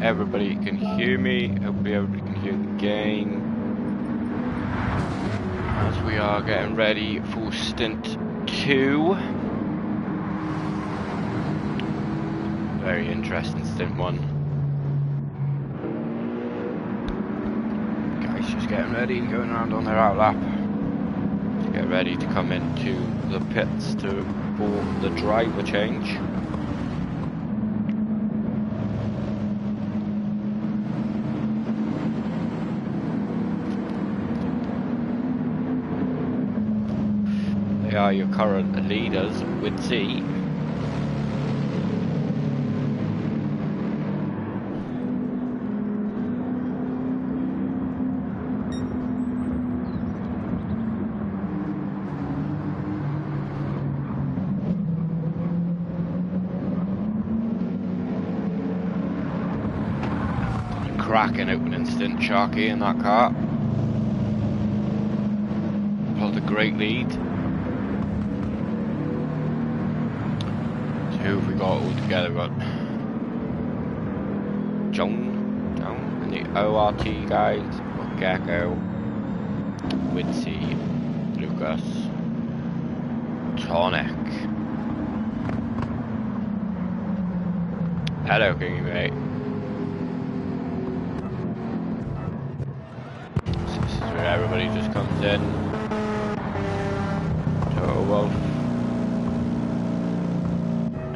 Everybody can hear me. Hopefully everybody can hear the game. As we are getting ready for stint 2. Very interesting stint 1. Guys just getting ready, going around on their outlap. To get ready to come into the pits to perform the driver change. They are your current leaders with Z. Cracking opening stint, Sharky in that car. Held a great lead. Who have we got all together? We've got John and the ORT guys, we've got Gecko, Witsy, Lucas, Tonic. Hello, Kingy mate. So this is where everybody just comes in. Total Wolf.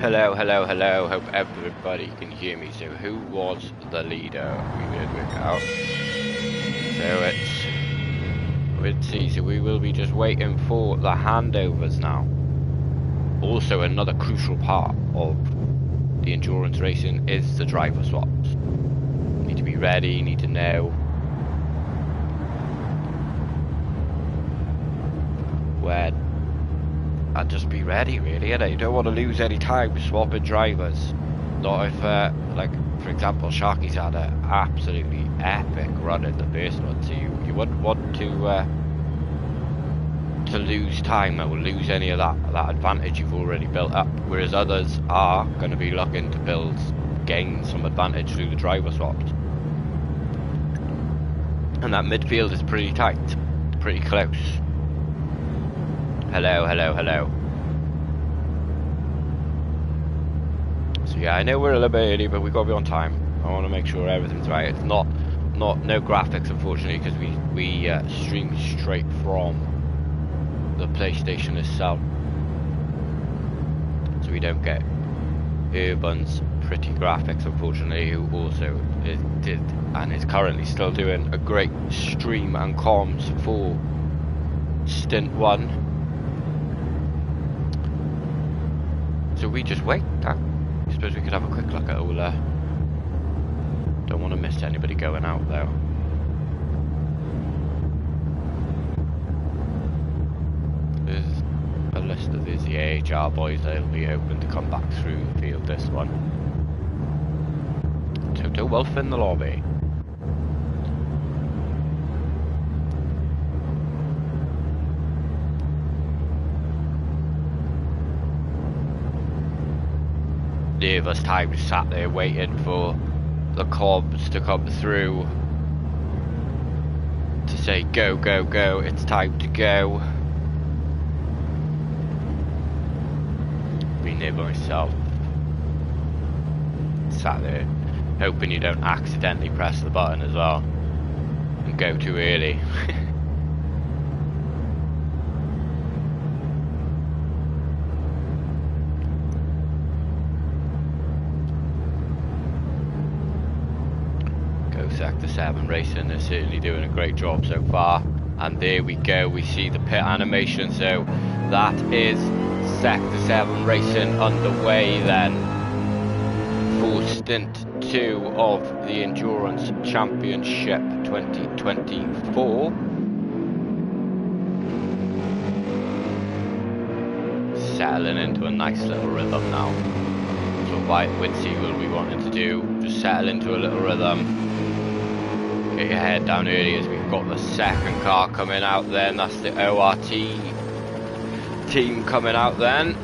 Hello, hello, hello. Hope everybody can hear me. So who was the leader? We did work out. So let's see. So we will be just waiting for the handovers now. Also, another crucial part of the endurance racing is the driver swaps. You need to be ready, you need to know when. And just be ready, really, and you don't want to lose any time swapping drivers. Not if, like, for example, Sharky's had an absolutely epic run in the first one, so you wouldn't want to lose time or lose any of that advantage you've already built up. Whereas others are going to be looking to gain some advantage through the driver swaps. And that midfield is pretty tight, pretty close. Hello, hello, hello. So yeah, I know we're a little bit early, but we've got to be on time. I want to make sure everything's right. It's no graphics, unfortunately, because we stream straight from the PlayStation itself, so we don't get Urban's pretty graphics, unfortunately, who also did and is currently still doing a great stream and comms for stint 1. So we just wait. I suppose we could have a quick look at all. Don't want to miss anybody going out though. There's a list of these AHR boys that'll be hoping to come back through the field this one. Toto Wolf in the lobby. Nervous time sat there waiting for the cobs to come through to say go, go, go, it's time to go. Been there by myself, sat there hoping you don't accidentally press the button as well and go too early. Sector 7 Racing is certainly doing a great job so far, and there we go, we see the pit animation. So that is Sector 7 racing underway then for stint 2 of the Endurance Championship 2024. Settling into a nice little rhythm now. So what Witsy will be wanting to do, just settle into a little rhythm. Get your head down early as we've got the second car coming out then. That's the ORT team coming out then.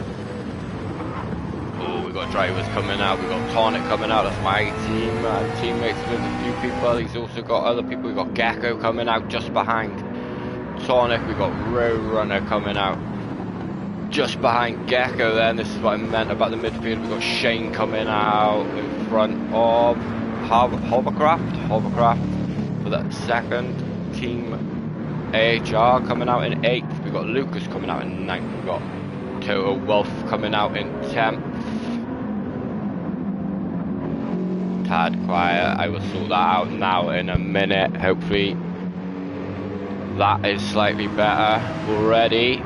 Oh, we've got drivers coming out. We've got Tonic coming out. That's my teammates with a few people. He's also got other people. We've got Gecko coming out just behind Tonic. We've got Roadrunner coming out just behind Gecko then. This is what I meant about the midfield. We've got Shane coming out in front of Hovercraft for that second. Team AHR coming out in 8th. We've got Lucas coming out in 9th. We've got Toto Wolf coming out in 10th. Tad quiet. I will sort that out now in a minute. Hopefully that is slightly better already.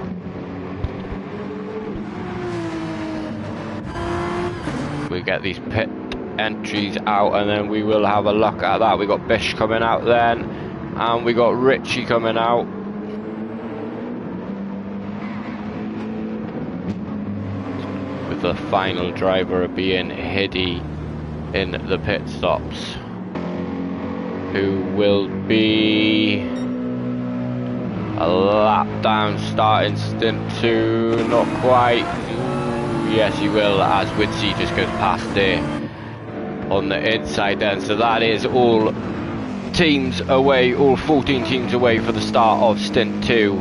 We get these pit entries out and then we will have a look at that. We got Bish coming out then, and we got Richie coming out. With the final driver being Hiddy in the pit stops, who will be a lap down starting stint 2, not quite. Yes, he will, as Witsy just goes past there on the inside then. So that is all teams away, all 14 teams away for the start of stint 2.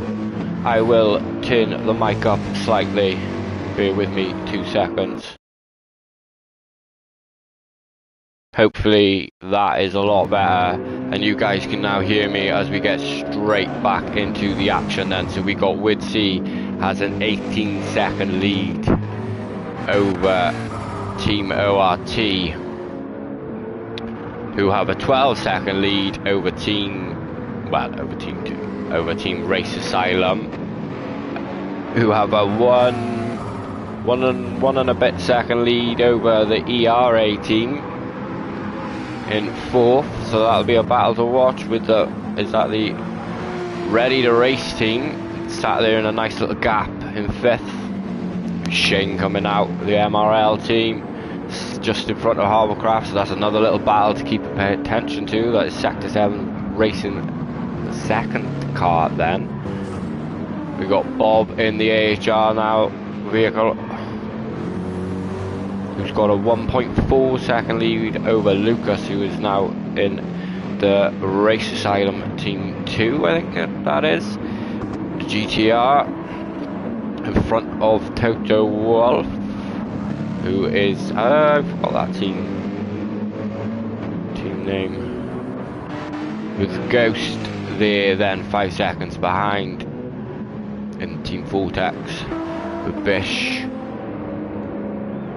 I will turn the mic up slightly. Bear with me 2 seconds. Hopefully that is a lot better and you guys can now hear me as we get straight back into the action then. So we got Witsy has an 18-second lead over Team ORT, who have a 12-second lead over Team Race Asylum, who have a one and a bit second lead over the ERA team in 4th. So that'll be a battle to watch with the Ready to Race team sat there in a nice little gap in 5th. Shane coming out, the MRL team, just in front of Harbourcraft, so that's another little battle to keep paying attention to. That is Sector 7 racing the second car then. We got Bob in the AHR now vehicle, who's got a 1.4 second lead over Lucas, who is now in the Race Asylum Team 2, I think that is. The GTR. In front of Toto Wolf, who is, I forgot that team name, with Ghost there then 5 seconds behind in Team Vortex, with Bish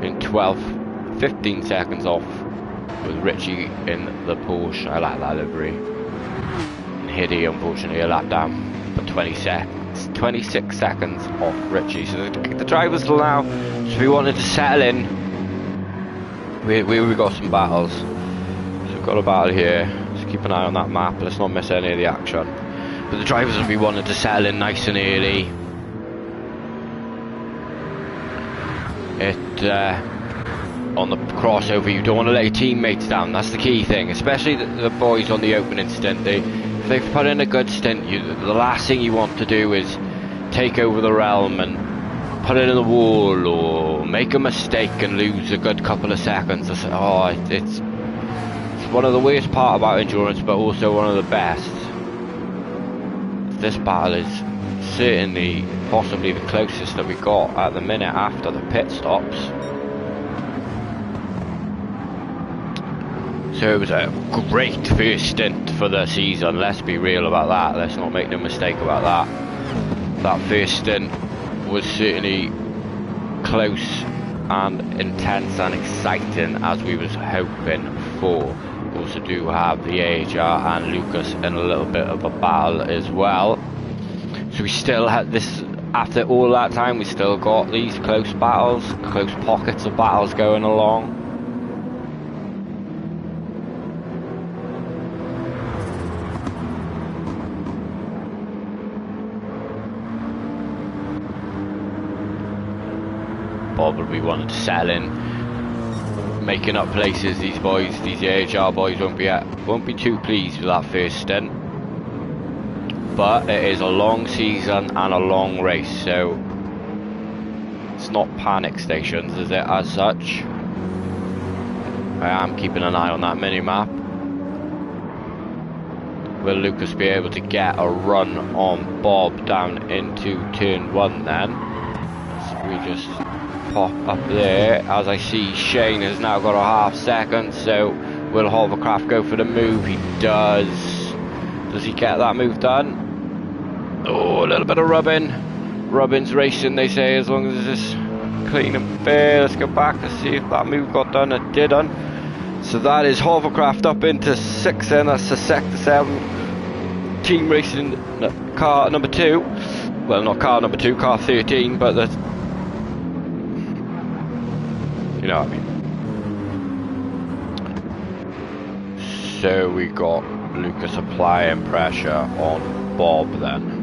in 12th, 15 seconds off, with Richie in the Porsche. I like that livery. And Hiddy unfortunately a lap down for 26 seconds off Richie. So the drivers will now, so we wanted to settle in. We got some battles. So we've got a battle here. Just keep an eye on that map. Let's not miss any of the action. But the drivers will be wanting to settle in nice and early. On the crossover, you don't want to let your teammates down. That's the key thing, especially the boys on the opening stint. If they've put in a good stint, the last thing you want to do is take over the realm and put it in the wall or make a mistake and lose a good couple of seconds. It's one of the worst part about endurance, but also one of the best. This battle is certainly possibly the closest that we got at the minute after the pit stops. So it was a great first stint for the season, let's be real about that, let's not make no mistake about that. That first stint was certainly close and intense and exciting as we was hoping for. We also do have the AHR and Lucas in a little bit of a battle as well. So we still have this after all that time, we still got these close battles, close pockets of battles going along. Bob will be wanting to settle in, making up places. These boys, these AHR boys, won't be too pleased with that first stint. But it is a long season and a long race, so it's not panic stations, is it, as such? I am keeping an eye on that mini-map. Will Lucas be able to get a run on Bob down into turn 1 then? So we just pop up there. As I see, Shane has now got a half second, so will Hovercraft go for the move? He does. Does he get that move done? Oh, a little bit of rubbing. Rubbing's racing, they say, as long as it's clean and fair. Let's go back and see if that move got done. It did done. So that is Hovercraft up into 6th, and that's the Sector 7 team racing car number 2. Well, not car number 2, car 13, but that's, you know what I mean. So we got Lucas applying pressure on Bob then.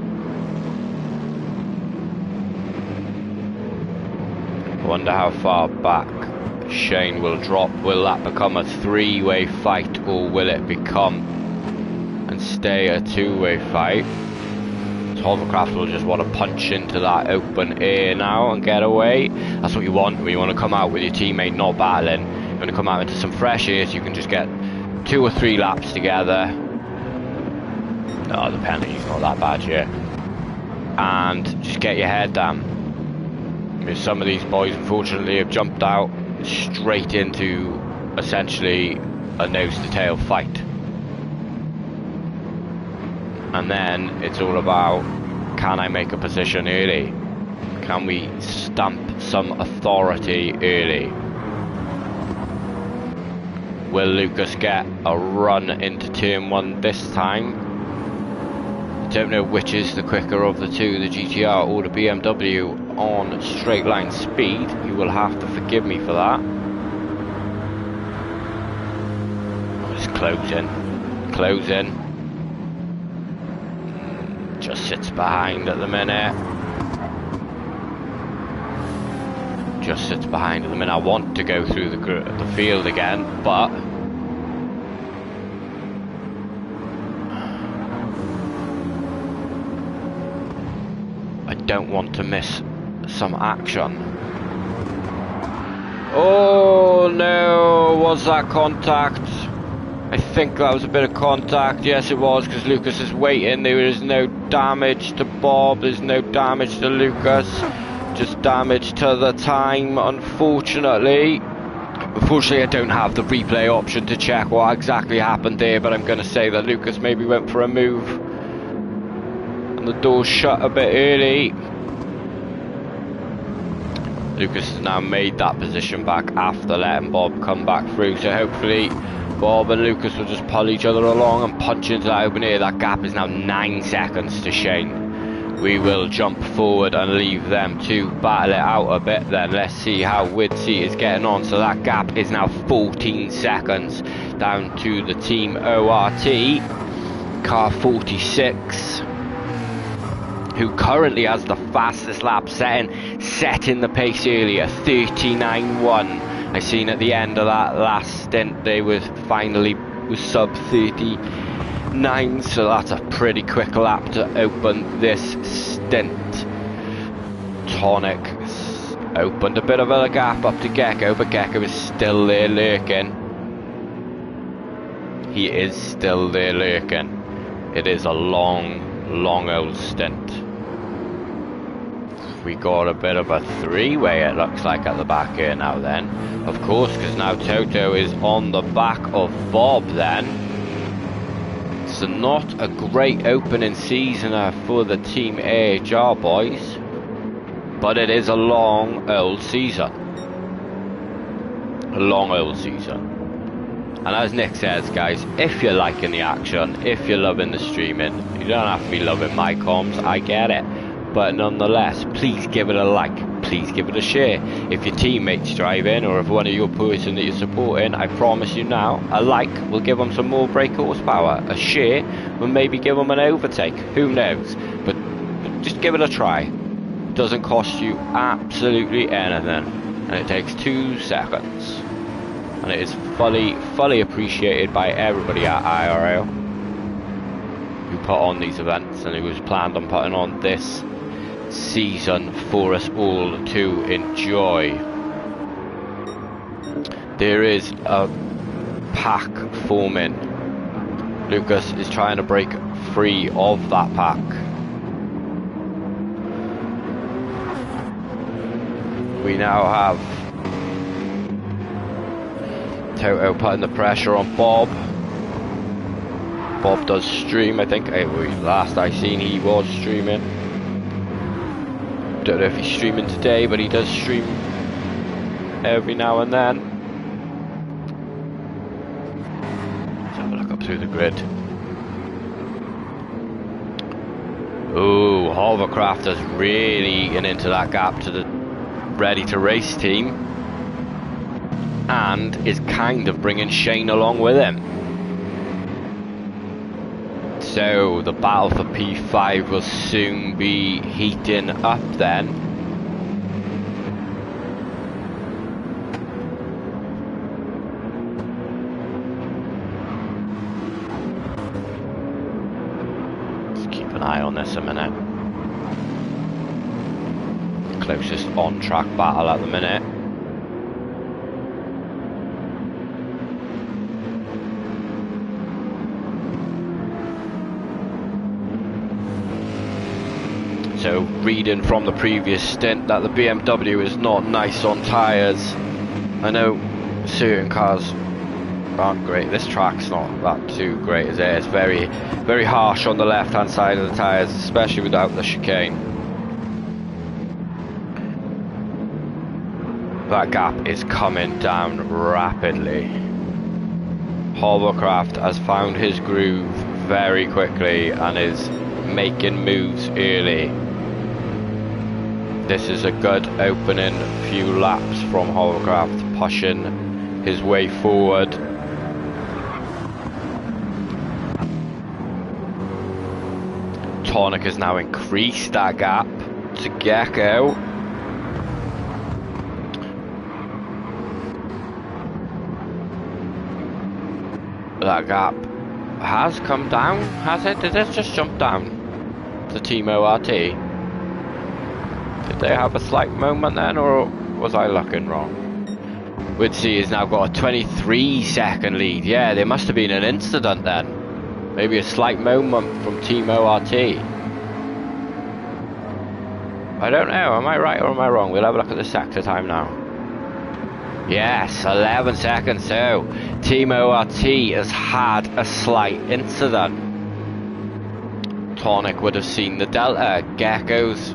I wonder how far back Shane will drop. Will that become a 3-way fight, or will it become and stay a 2-way fight? So Hovercraft will just want to punch into that open air now and get away. That's what you want when you want to come out with your teammate not battling. You want to come out into some fresh air so you can just get 2 or 3 laps together. Oh, the penalty's not that bad yet. And just get your head down. Because some of these boys unfortunately have jumped out straight into essentially a nose to tail fight. And then it's all about, can I make a position early? Can we stamp some authority early? Will Lucas get a run into turn 1 this time? I don't know which is the quicker of the two, the GTR or the BMW on straight line speed. You will have to forgive me for that. It's closing. Just sits behind at the minute. I want to go through the field again, but I don't want to miss some action. Oh no, was that contact? I think that was a bit of contact. Yes, it was, because Lucas is waiting. There is no damage to Bob, there's no damage to Lucas, just damage to the time, unfortunately. Unfortunately, I don't have the replay option to check what exactly happened there, but I'm going to say that Lucas maybe went for a move and the door shut a bit early. Lucas has now made that position back after letting Bob come back through, so hopefully Bob and Lucas will just pull each other along and punch into that open air. That gap is now 9 seconds to Shane. We will jump forward and leave them to battle it out a bit then. Let's see how Widseat is getting on. So that gap is now 14 seconds down to the team ORT. Car 46, who currently has the fastest lap setting the pace earlier, 39.1. I seen at the end of that last stint they was sub 39, so that's a pretty quick lap to open this stint. Tonic opened a bit of a gap up to Gecko, but Gecko is still there lurking. He is still there lurking. It is a long old stint. We got a bit of a 3-way, it looks like, at the back here now then. Of course, because now Toto is on the back of Bob then. So not a great opening season for the Team AHR boys. But it is a long old season. A long old season. And as Nick says, guys, if you're liking the action, if you're loving the streaming, you don't have to be loving my comms, I get it. But nonetheless, please give it a like, please give it a share. If your teammates drive in, or if one of your person that you're supporting, I promise you now, a like will give them some more brake horsepower. A share will maybe give them an overtake, who knows. But just give it a try. It doesn't cost you absolutely anything, and it takes 2 seconds. And it is fully appreciated by everybody at IRL who put on these events and who was planned on putting on this season for us all to enjoy. There is a pack forming. Lucas is trying to break free of that pack. We now have Toto putting the pressure on Bob. Bob does stream, I think. Last I seen he was streaming. Don't know if he's streaming today, but he does stream every now and then. Let's have a look up through the grid. Oh, Hovercraft is really getting into that gap to the ready to race team, and is kind of bringing Shane along with him. So the battle for P5 will soon be heating up then. Let's keep an eye on this a minute. Closest on-track battle at the minute. So, reading from the previous stint that the BMW is not nice on tyres. I know certain cars aren't great. This track's not that too great as it is. Very harsh on the left-hand side of the tyres, especially without the chicane. That gap is coming down rapidly. Hovercraft has found his groove very quickly and is making moves early. This is a good opening few laps from Hovercraft, pushing his way forward. Tonic has now increased that gap to Gecko. That gap has come down, has it? Did it just jump down to Team ORT? Did they have a slight moment then, or was I looking wrong? Woodsy has now got a 23-second lead. Yeah, there must have been an incident then. Maybe a slight moment from Team ORT. I don't know, am I right or am I wrong? We'll have a look at the sector time now. Yes, 11 seconds, so Team ORT has had a slight incident. Tonic would have seen the Delta, Geckos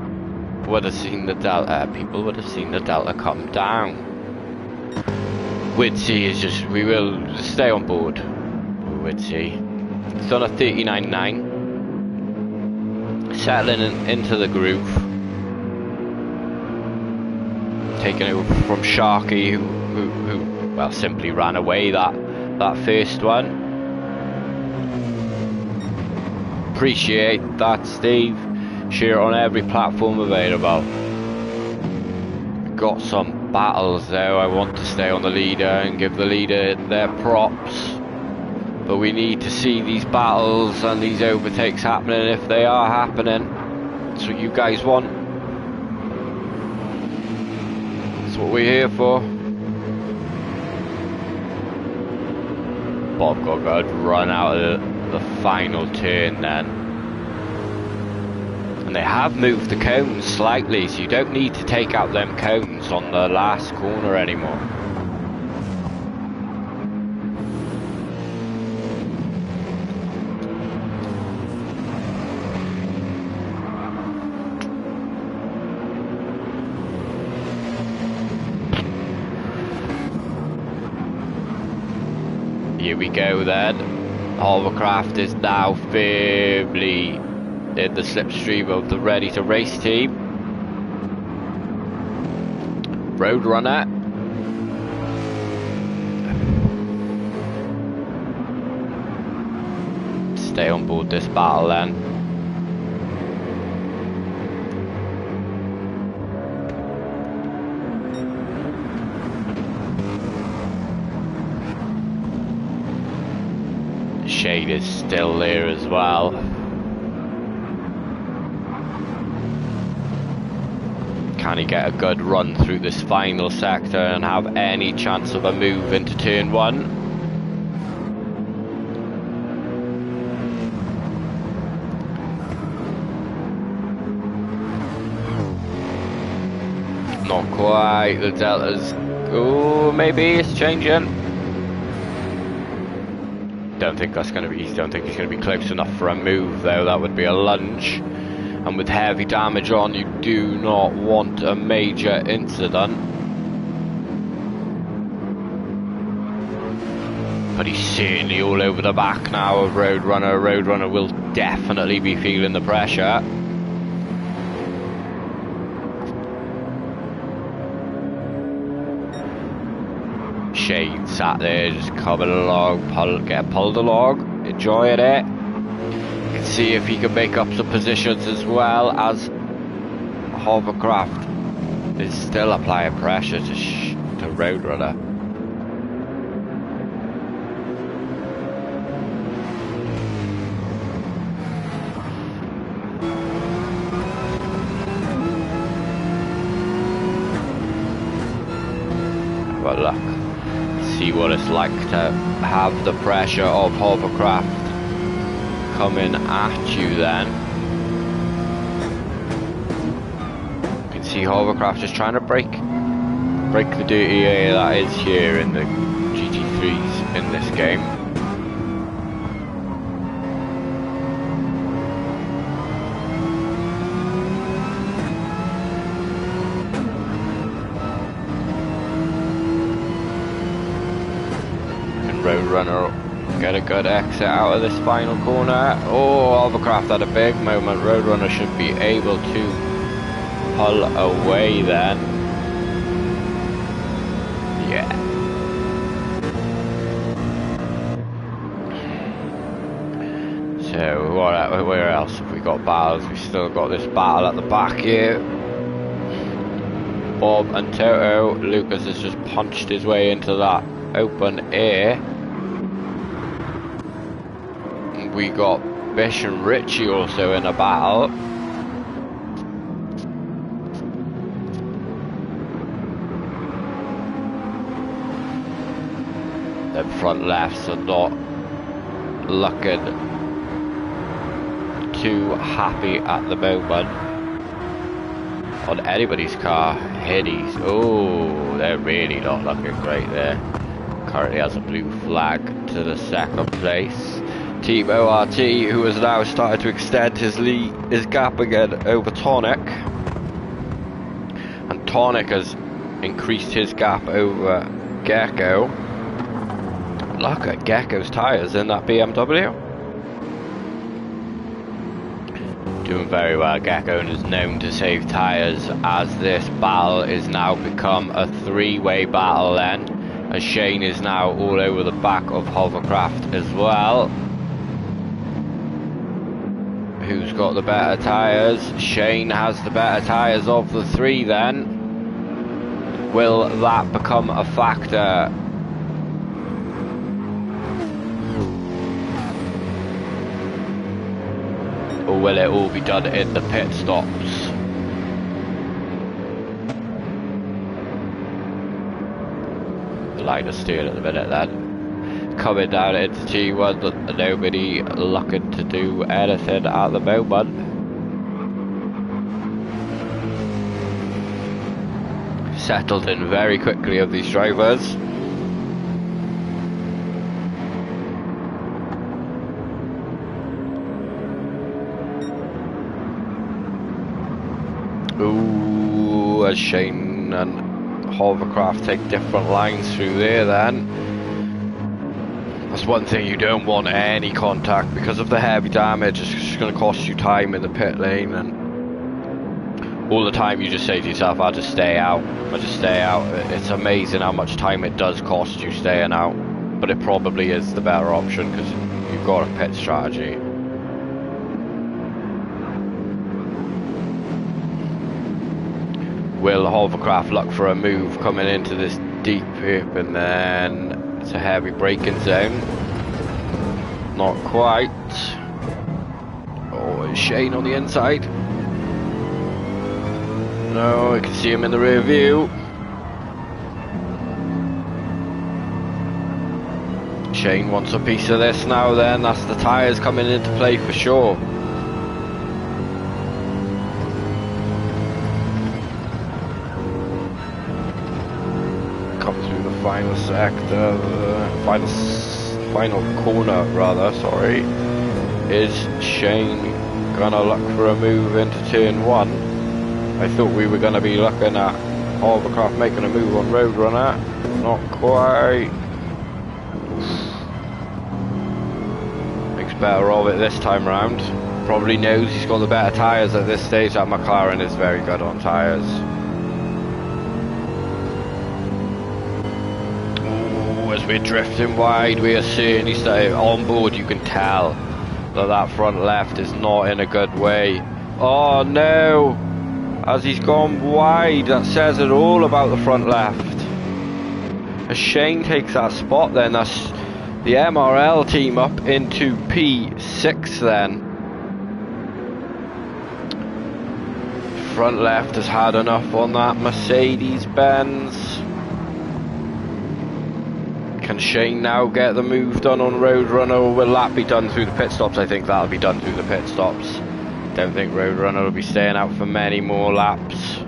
would have seen the Delta, people would have seen the Delta come down. Woodsy is just, we will stay on board. Woodsy. It's on a 39.9. Settling into the groove. Taking over from Sharky, who well simply ran away that first one. Appreciate that, Steve. Share on every platform available. Got some battles though. I want to stay on the leader and give the leader their props. But we need to see these battles and these overtakes happening if they are happening. That's what you guys want. That's what we're here for. Bob got a good run out of the final turn then. And they have moved the cones slightly, so you don't need to take out them cones on the last corner anymore. Here we go then. Hovercraft is now firmly in the slipstream of the Ready to Race team. Roadrunner. Stay on board this battle then. Shade is still there as well. Can he get a good run through this final sector and have any chance of a move into turn 1? Not quite. The Delta's... oh, maybe it's changing. Don't think that's going to be... don't think he's going to be close enough for a move though. That would be a lunge. And with heavy damage on, you do not want a major incident. But he's certainly all over the back now of Roadrunner. Roadrunner will definitely be feeling the pressure. Shane sat there just coming along, get pulled along, enjoying it. You can see if he can make up some positions as well as Hovercraft is still applying pressure to Roadrunner. But look, see what it's like to have the pressure of Hovercraft coming at you then. You can see Hovercraft just trying to break the dirty air that is here in the GT3s in this game. And Roadrunner get a good exit out of this final corner. Oh, Hovercraft had a big moment. Roadrunner should be able to pull away then. Yeah. So, where else have we got battles? We've still got this battle at the back here. Bob and Toto. Lucas has just punched his way into that open air. We got Bish and Richie also in a battle. The front lefts are not looking too happy at the moment on anybody's car. Headies, oh, they're really not looking great there. Currently has a blue flag to the second place. Team ORT, who has now started to extend his gap again over Tonic, and Tonic has increased his gap over Gecko. Look at Gecko's tyres in that BMW. Doing very well. Gecko is known to save tyres, as this battle is now become a three-way battle then, as Shane is now all over the back of Hovercraft as well. Who's got the better tyres? Shane has the better tyres of the three then. Will that become a factor? Or will it all be done in the pit stops? The line of steel at the minute then. Coming down into T1, nobody looking to do anything at the moment. Settled in very quickly of these drivers. Ooh, as Shane and Hovercraft take different lines through there then. That's one thing you don't want any contact because of the heavy damage. It's just going to cost you time in the pit lane, and all the time you just say to yourself, I'll just stay out. I'll just stay out. It's amazing how much time it does cost you staying out, but it probably is the better option because you've got a pit strategy. Will the hovercraft look for a move coming into this deep hoop, and then it's a heavy braking zone? Not quite. Oh, it's Shane on the inside. No, I can see him in the rear view. Shane wants a piece of this now then. That's the tyres coming into play for sure. Come through the final sector, final corner rather, sorry. Is Shane gonna look for a move into turn 1? I thought we were gonna be looking at hovercraft making a move on Roadrunner. Not quite. Makes better of it this time round. Probably knows he's got the better tyres at this stage. That McLaren is very good on tyres. As we're drifting wide, we are certainly starting on board. You can tell that that front left is not in a good way. Oh no! As he's gone wide, that says it all about the front left. As Shane takes that spot then, that's the MRL team up into P6 then. Front left has had enough on that Mercedes-Benz. Can Shane now get the move done on Roadrunner, or will that be done through the pit stops? I think that'll be done through the pit stops. Don't think Roadrunner will be staying out for many more laps.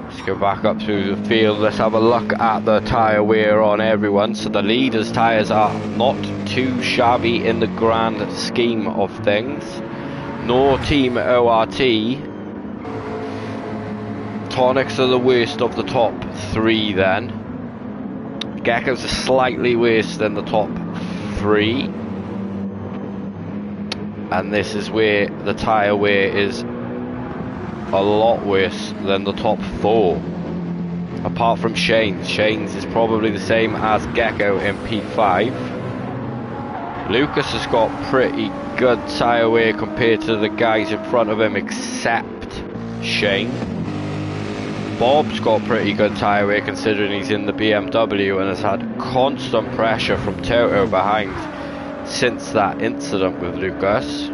Let's go back up through the field. Let's have a look at the tyre wear on everyone. So the leaders' tyres are not too shabby in the grand scheme of things, nor Team ORT. Tonics are the worst of the top 3 then. Gecko's are slightly worse than the top 3. And this is where the tyre wear is a lot worse than the top 4. Apart from Shane's. Shane's is probably the same as Gecko in P5. Lucas has got pretty good tyre wear compared to the guys in front of him, except Shane. Bob's got pretty good tyre wear considering he's in the BMW and has had constant pressure from Toto behind since that incident with Lucas.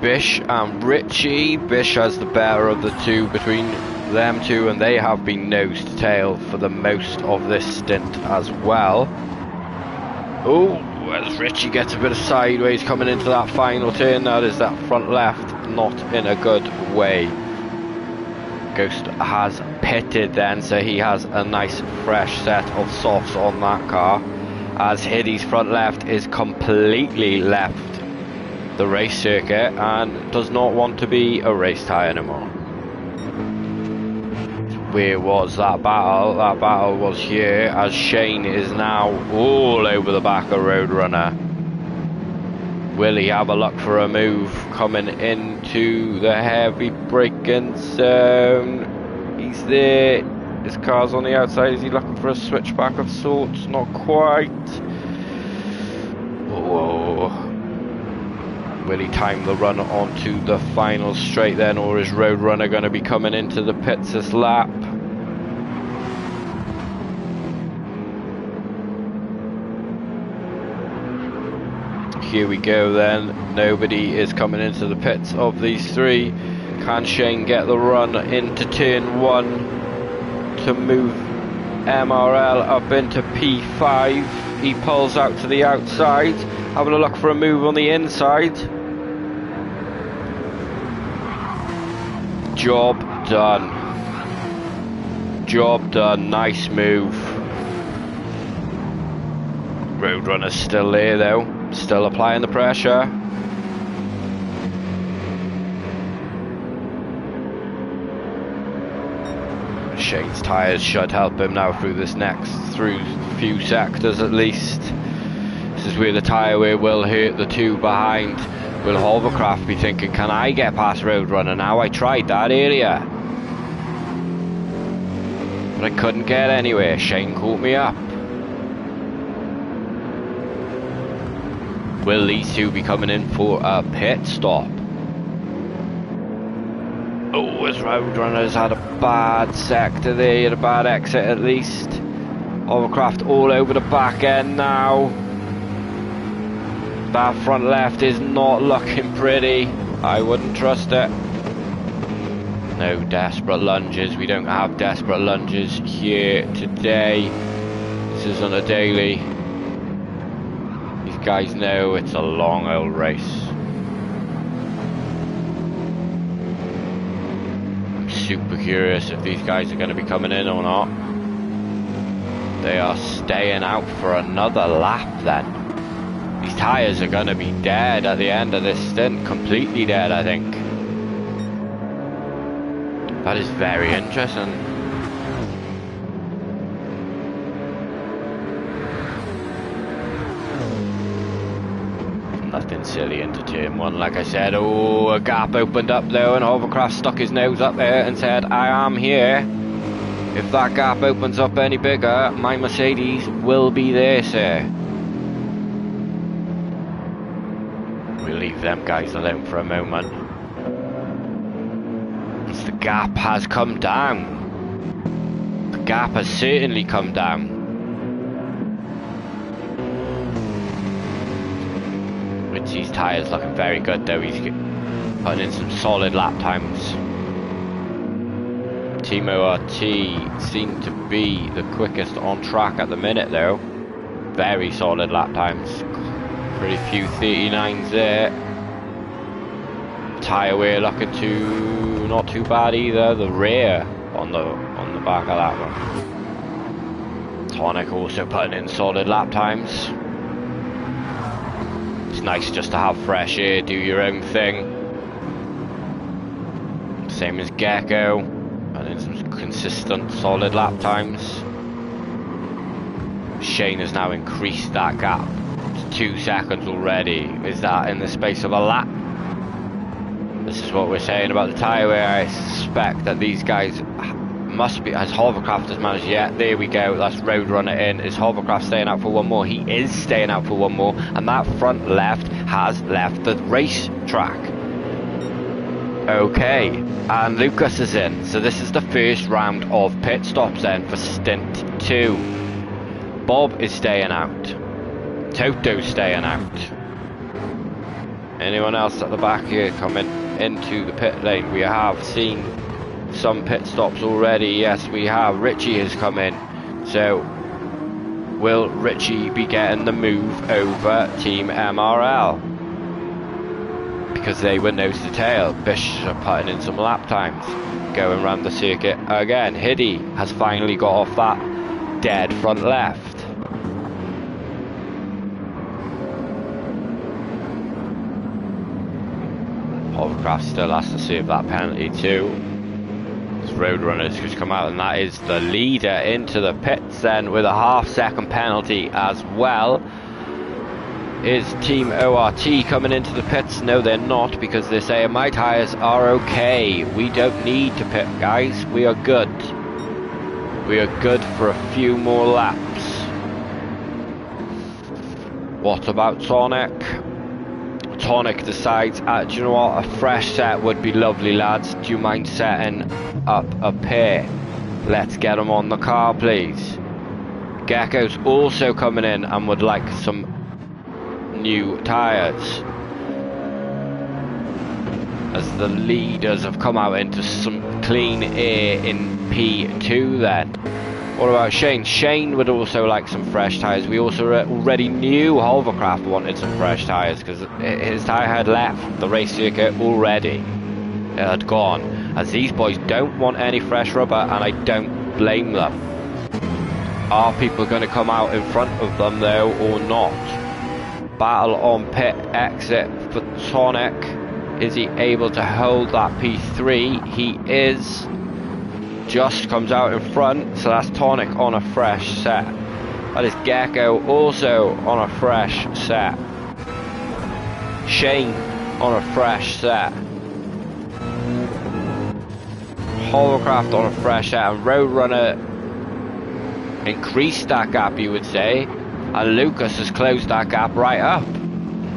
Bish and Richie. Bish has the better of the two between them two, and they have been nose to tail for the most of this stint as well. Oh, as Richie gets a bit of sideways coming into that final turn, that is that front left, not in a good way. Ghost has pitted then, so he has a nice fresh set of softs on that car, as Hiddy's front left is completely left the race circuit and does not want to be a race tyre anymore. Where was that battle? That battle was here, as Shane is now all over the back of Roadrunner. Will he have a look for a move coming into the heavy braking zone? He's there. His car's on the outside. Is he looking for a switchback of sorts? Not quite. Oh. Will he time the run onto the final straight then, or is Roadrunner going to be coming into the pits this lap? Here we go then. Nobody is coming into the pits of these 3. Can Shane get the run into turn 1 to move MRL up into P5? He pulls out to the outside, having a look for a move on the inside. Job done. Job done. Nice move. Roadrunner's still there though. Still applying the pressure. Shane's tyres should help him now through this next few sectors at least. This is where the tyre wear will hurt the two behind. Will Hovercraft be thinking, can I get past Roadrunner now? I tried that earlier, but I couldn't get anywhere. Shane caught me up. Will these two be coming in for a pit stop? Oh, his Roadrunner's had a bad sector there, he had a bad exit at least. Hovercraft all over the back end now. That front left is not looking pretty. I wouldn't trust it. No desperate lunges. We don't have desperate lunges here today. This isn't a daily. These guys know it's a long old race. I'm super curious if these guys are going to be coming in or not. They are staying out for another lap then. These tyres are going to be dead at the end of this stint. Completely dead, I think. That is very interesting. Nothing silly into turn one, like I said. Oh, a gap opened up though, and Hovercraft stuck his nose up there and said, I am here. If that gap opens up any bigger, my Mercedes will be there, sir. We'll leave them guys alone for a moment. As the gap has come down. The gap has certainly come down. Richie's tyres looking very good though. He's putting in some solid lap times. Team ORT seem to be the quickest on track at the minute though. Very solid lap times. Pretty few 39s there. Tyre wear looking not too bad either. The rear on the back of that one. Tonic also putting in solid lap times. It's nice just to have fresh air, do your own thing. Same as Gecko, and in some consistent solid lap times. Shane has now increased that gap. 2 seconds already. Is that in the space of a lap? This is what we're saying about the tyre wear. I suspect that these guys must be, as Hovercraft has managed, yeah, there we go, that's Roadrunner in. Is Hovercraft staying out for one more? He is staying out for one more, and that front left has left the race track. Okay, and Lucas is in, so this is the first round of pit stops then for stint 2. Bob is staying out. Toto's staying out. Anyone else at the back here coming into the pit lane? We have seen some pit stops already. Yes, we have. Richie has come in. So, will Richie be getting the move over Team MRL? Because they were nose to tail. Bish are putting in some lap times. Going around the circuit again. Hiddy has finally got off that dead front left. Hovercraft still has to serve that penalty too. It's Roadrunners who's come out, and that is the leader into the pits then with a half-second penalty as well. Is Team ORT coming into the pits? No, they're not, because they're saying my tyres are okay. We don't need to pit, guys. We are good. We are good for a few more laps. What about Sonic? Tonic decides, do you know what, a fresh set would be lovely, lads. Do you mind setting up a pair? Let's get them on the car, please. Gecko's also coming in and would like some new tyres. As the leaders have come out into some clean air in P2 then. What about Shane? Shane would also like some fresh tyres. We also already knew Hovercraft wanted some fresh tyres because his tyre had left the race circuit already. It had gone. As these boys don't want any fresh rubber, and I don't blame them. Are people going to come out in front of them though or not? Battle on pit exit for Tonic. Is he able to hold that P3? He is. Just comes out in front, so that's Tonic on a fresh set. That is Gecko also on a fresh set. Shane on a fresh set. Hovercraft on a fresh set. And Roadrunner increased that gap, you would say. And Lucas has closed that gap right up.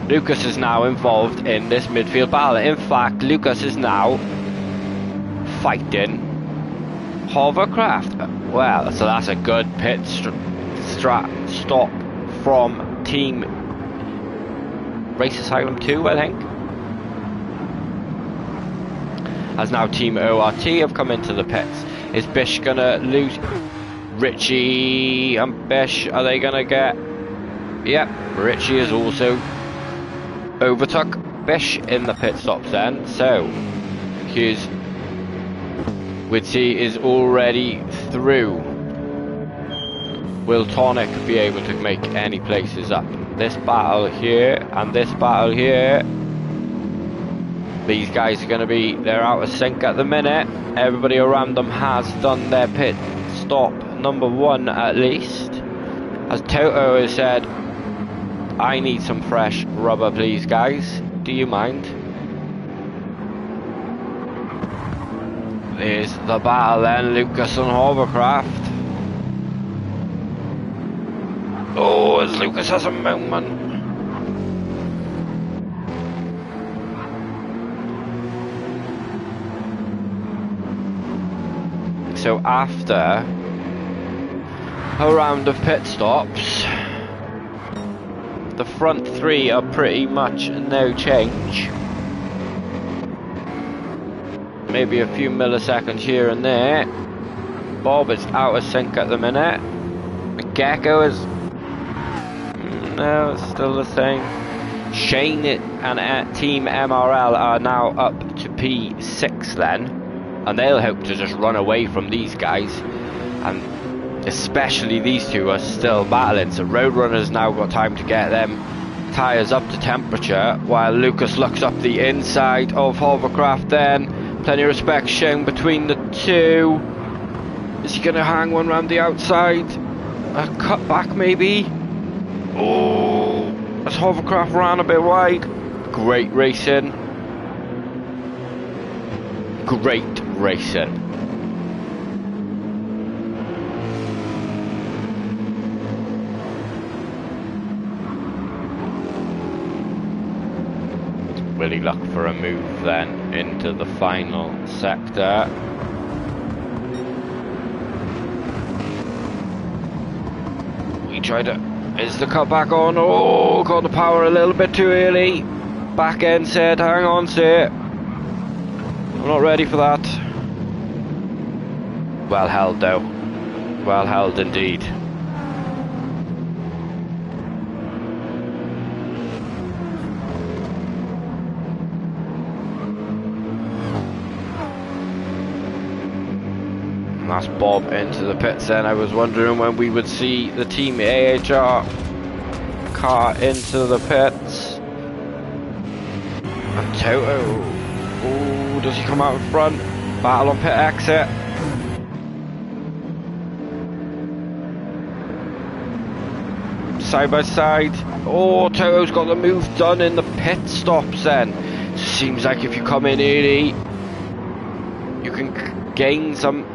Lucas is now involved in this midfield battle. In fact, Lucas is now fighting Hovercraft. Well, so that's a good pit stop from Team Race Asylum 2, I think. As now Team ORT have come into the pits. Is Bish gonna lose? Richie and Bish, are they gonna get? Yep, Richie is also overtook Bish in the pit stops then. So here's Witsy is already through. Will Tonic be able to make any places up? This battle here and this battle here. These guys are going to be, they're out of sync at the minute. Everybody around them has done their pit stop number 1 at least. As Toto has said, I need some fresh rubber please guys. Do you mind? There's the battle then, Lucas and Hovercraft. Oh, as Lucas has a moment. So after a round of pit stops, the front 3 are pretty much no change. Maybe a few milliseconds here and there. Bob is out of sync at the minute. Gecko is... no, it's still the same. Shane and Team MRL are now up to P6 then. And they'll hope to just run away from these guys. And especially these two are still battling. So Roadrunner's now got time to get them tyres up to temperature. While Lucas looks up the inside of Hovercraft then. Plenty of respect shown between the two. Is he going to hang one round the outside? A cut back maybe? Oh, as Hovercraft ran a bit wide. Great racing. Great racing. Will he look for a move then into the final sector? We tried to... is the cutback on? Oh, got the power a little bit too early. Back end said, hang on, sir. I'm not ready for that. Well held though. Well held indeed. And that's Bob into the pits then. I was wondering when we would see the Team AHR car into the pits. And Toto. Oh, does he come out in front? Battle on pit exit. Side by side. Oh, Toto's got the move done in the pit stops then. Seems like if you come in early, you can gain some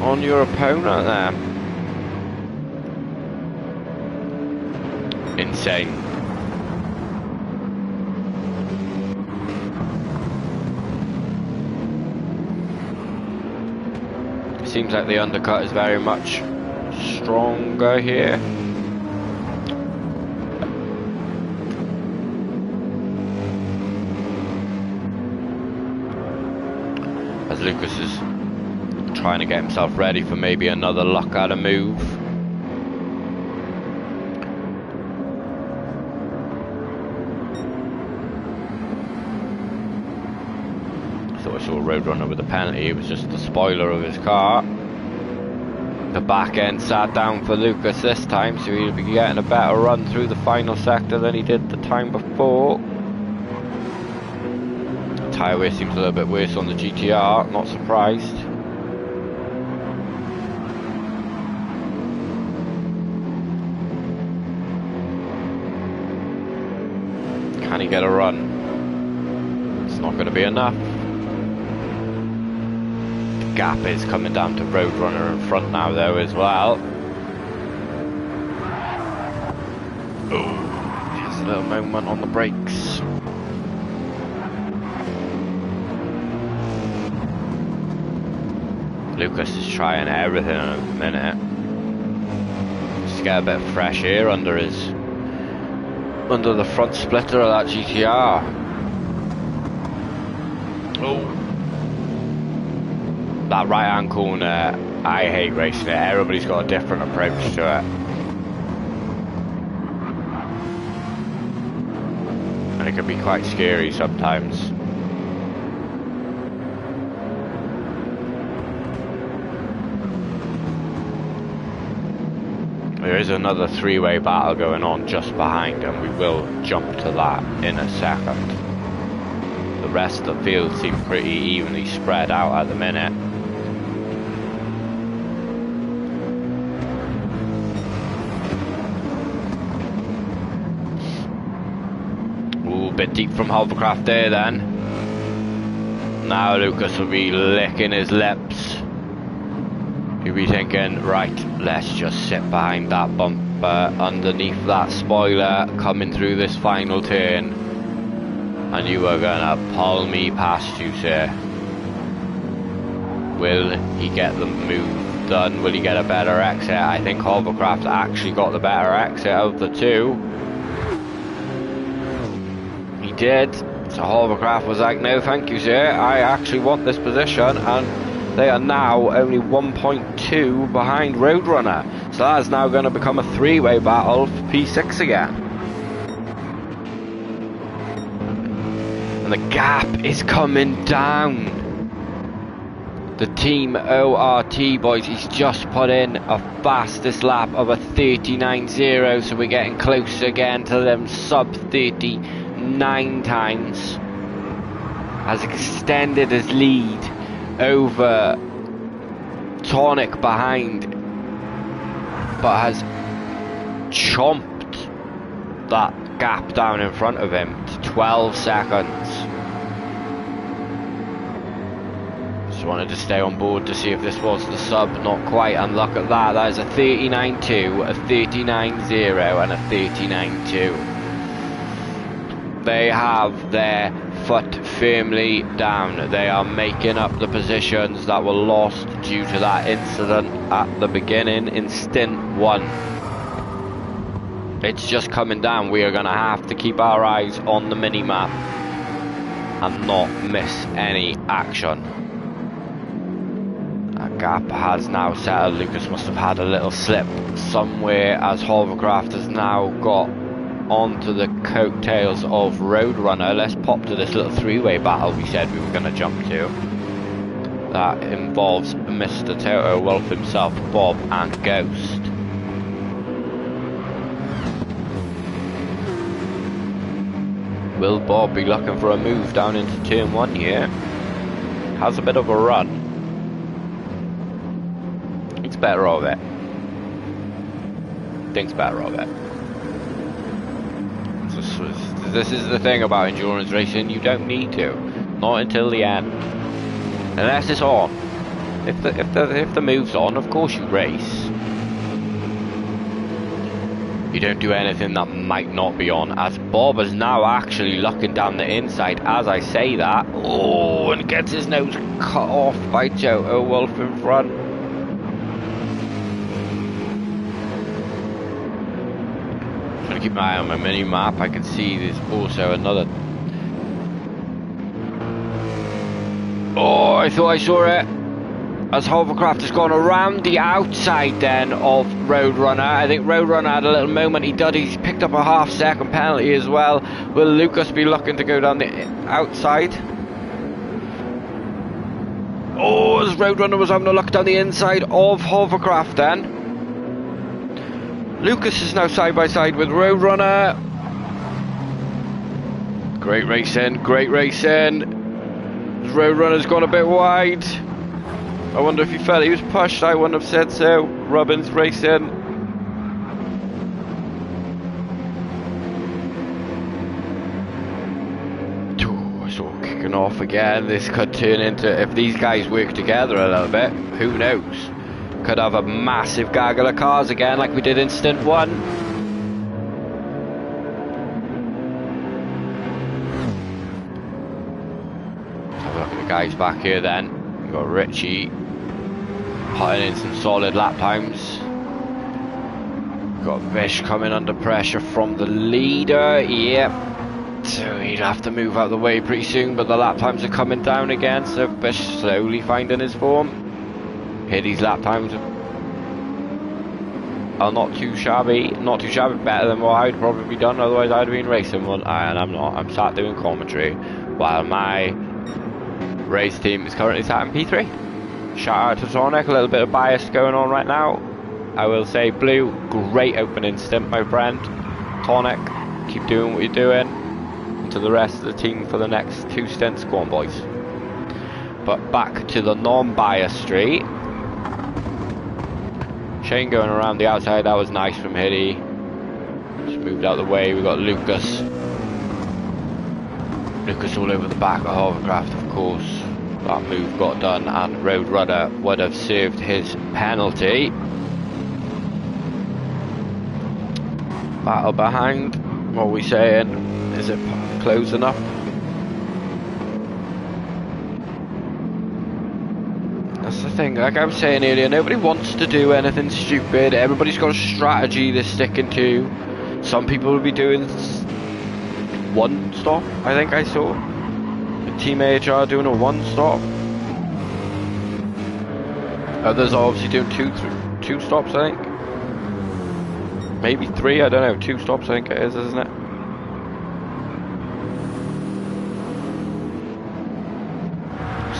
on your opponent there. Insane. Seems like the undercut is very much stronger here. As Lucas is trying to get himself ready for maybe another luck out of move. Thought I saw a Roadrunner with a penalty. It was just the spoiler of his car. The back end sat down for Lucas this time, so he'll be getting a better run through the final sector than he did the time before. Tyre wear seems a little bit worse on the GTR, not surprised. Can he get a run? It's not going to be enough. The gap is coming down to Roadrunner in front now though as well. Oh, just a little moment on the brakes. Lucas is trying everything at the minute. Just to get a bit of fresh air under the front splitter of that GTR. Oh, that right hand corner, I hate racing it. Everybody's got a different approach to it. And it can be quite scary sometimes. There is another three-way battle going on just behind, and we will jump to that in a second. The rest of the field seems pretty evenly spread out at the minute. Ooh, a bit deep from Hovercraft there then. Now Lucas will be licking his lips. You'll be thinking, right, let's just sit behind that bumper, underneath that spoiler, coming through this final turn, and you are gonna pull me past you, sir. Will he get the move done? Will he get a better exit? I think Hovercraft actually got the better exit of the two. He did. So Hovercraft was like, no thank you, sir, I actually want this position, and they are now only 1.2 behind Roadrunner. So that's now going to become a three-way battle for P6 again. And the gap is coming down. The team ORT boys, he's just put in a fastest lap of a 39.0, so we're getting close again to them sub 39 times. Has extended his lead over Tonic behind, but has chomped that gap down in front of him to 12 seconds. Just wanted to stay on board to see if this was the sub, not quite, and look at that, that is a 39.2, a 39.0 and a 39.2. They have their foot firmly down. They are making up the positions that were lost due to that incident at the beginning in stint 1. It's just coming down. We are going to have to keep our eyes on the mini-map and not miss any action. That gap has now settled. Lucas must have had a little slip somewhere, as Hovercraft has now got onto the coattails of Roadrunner. Let's pop to this little three-way battle we said we were going to jump to. That involves Mr. Toto Wolff himself, Bob and Ghost. Will Bob be looking for a move down into turn 1 here? Has a bit of a run. It's better of it. Thinks better of it. This is the thing about endurance racing, you don't need to. Not until the end. Unless it's on. If the move's on, of course you race. You don't do anything that might not be on, as Bob is now actually looking down the inside as I say that. Oh, and gets his nose cut off by Toto Wolff in front. Trying to keep my eye on my mini map. I can see there's also another. Oh, I thought I saw it. As Hovercraft has gone around the outside then of Roadrunner. I think Roadrunner had a little moment. He's picked up a half-second penalty as well. Will Lucas be looking to go down the outside? Oh, as Roadrunner was having a look down the inside of Hovercraft then. Lucas is now side by side with Roadrunner. Great racing, great racing. Roadrunner's gone a bit wide. I wonder if he felt he was pushed. I wouldn't have said so. Robbins racing. taken off again. This could turn into, if these guys work together a little bit, who knows? Could have a massive gaggle of cars again like we did in stint 1. Let's have a look at the guys back here then. We've got Richie putting in some solid lap times. We've got Vish coming under pressure from the leader. Yep. So he'd have to move out of the way pretty soon, but the lap times are coming down again, so Vish slowly finding his form. Here these lap times are not too shabby, better than what I'd probably done, otherwise I'd have been racing one, and I'm not. I'm sat doing commentary, while my race team is currently sat in P3. Shout out to Tonic, a little bit of bias going on right now. I will say, Blue, great opening stint, my friend. Tonic, keep doing what you're doing. To the rest of the team for the next 2 stints. Go on, boys. But back to the non-bias street. Shane going around the outside, that was nice from Hitty. Just moved out of the way. We got Lucas. Lucas all over the back of Hovercraft, of course. That move got done, and Roadrunner would have served his penalty. Battle behind. What are we saying? Is it close enough? That's the thing, like I was saying earlier, nobody wants to do anything stupid. Everybody's got a strategy they're sticking to. Some people will be doing 1 stop, I think I saw. Team AHR doing a 1 stop. Others are obviously doing two stops, I think. Maybe 3, I don't know. 2 stops, I think it is, isn't it?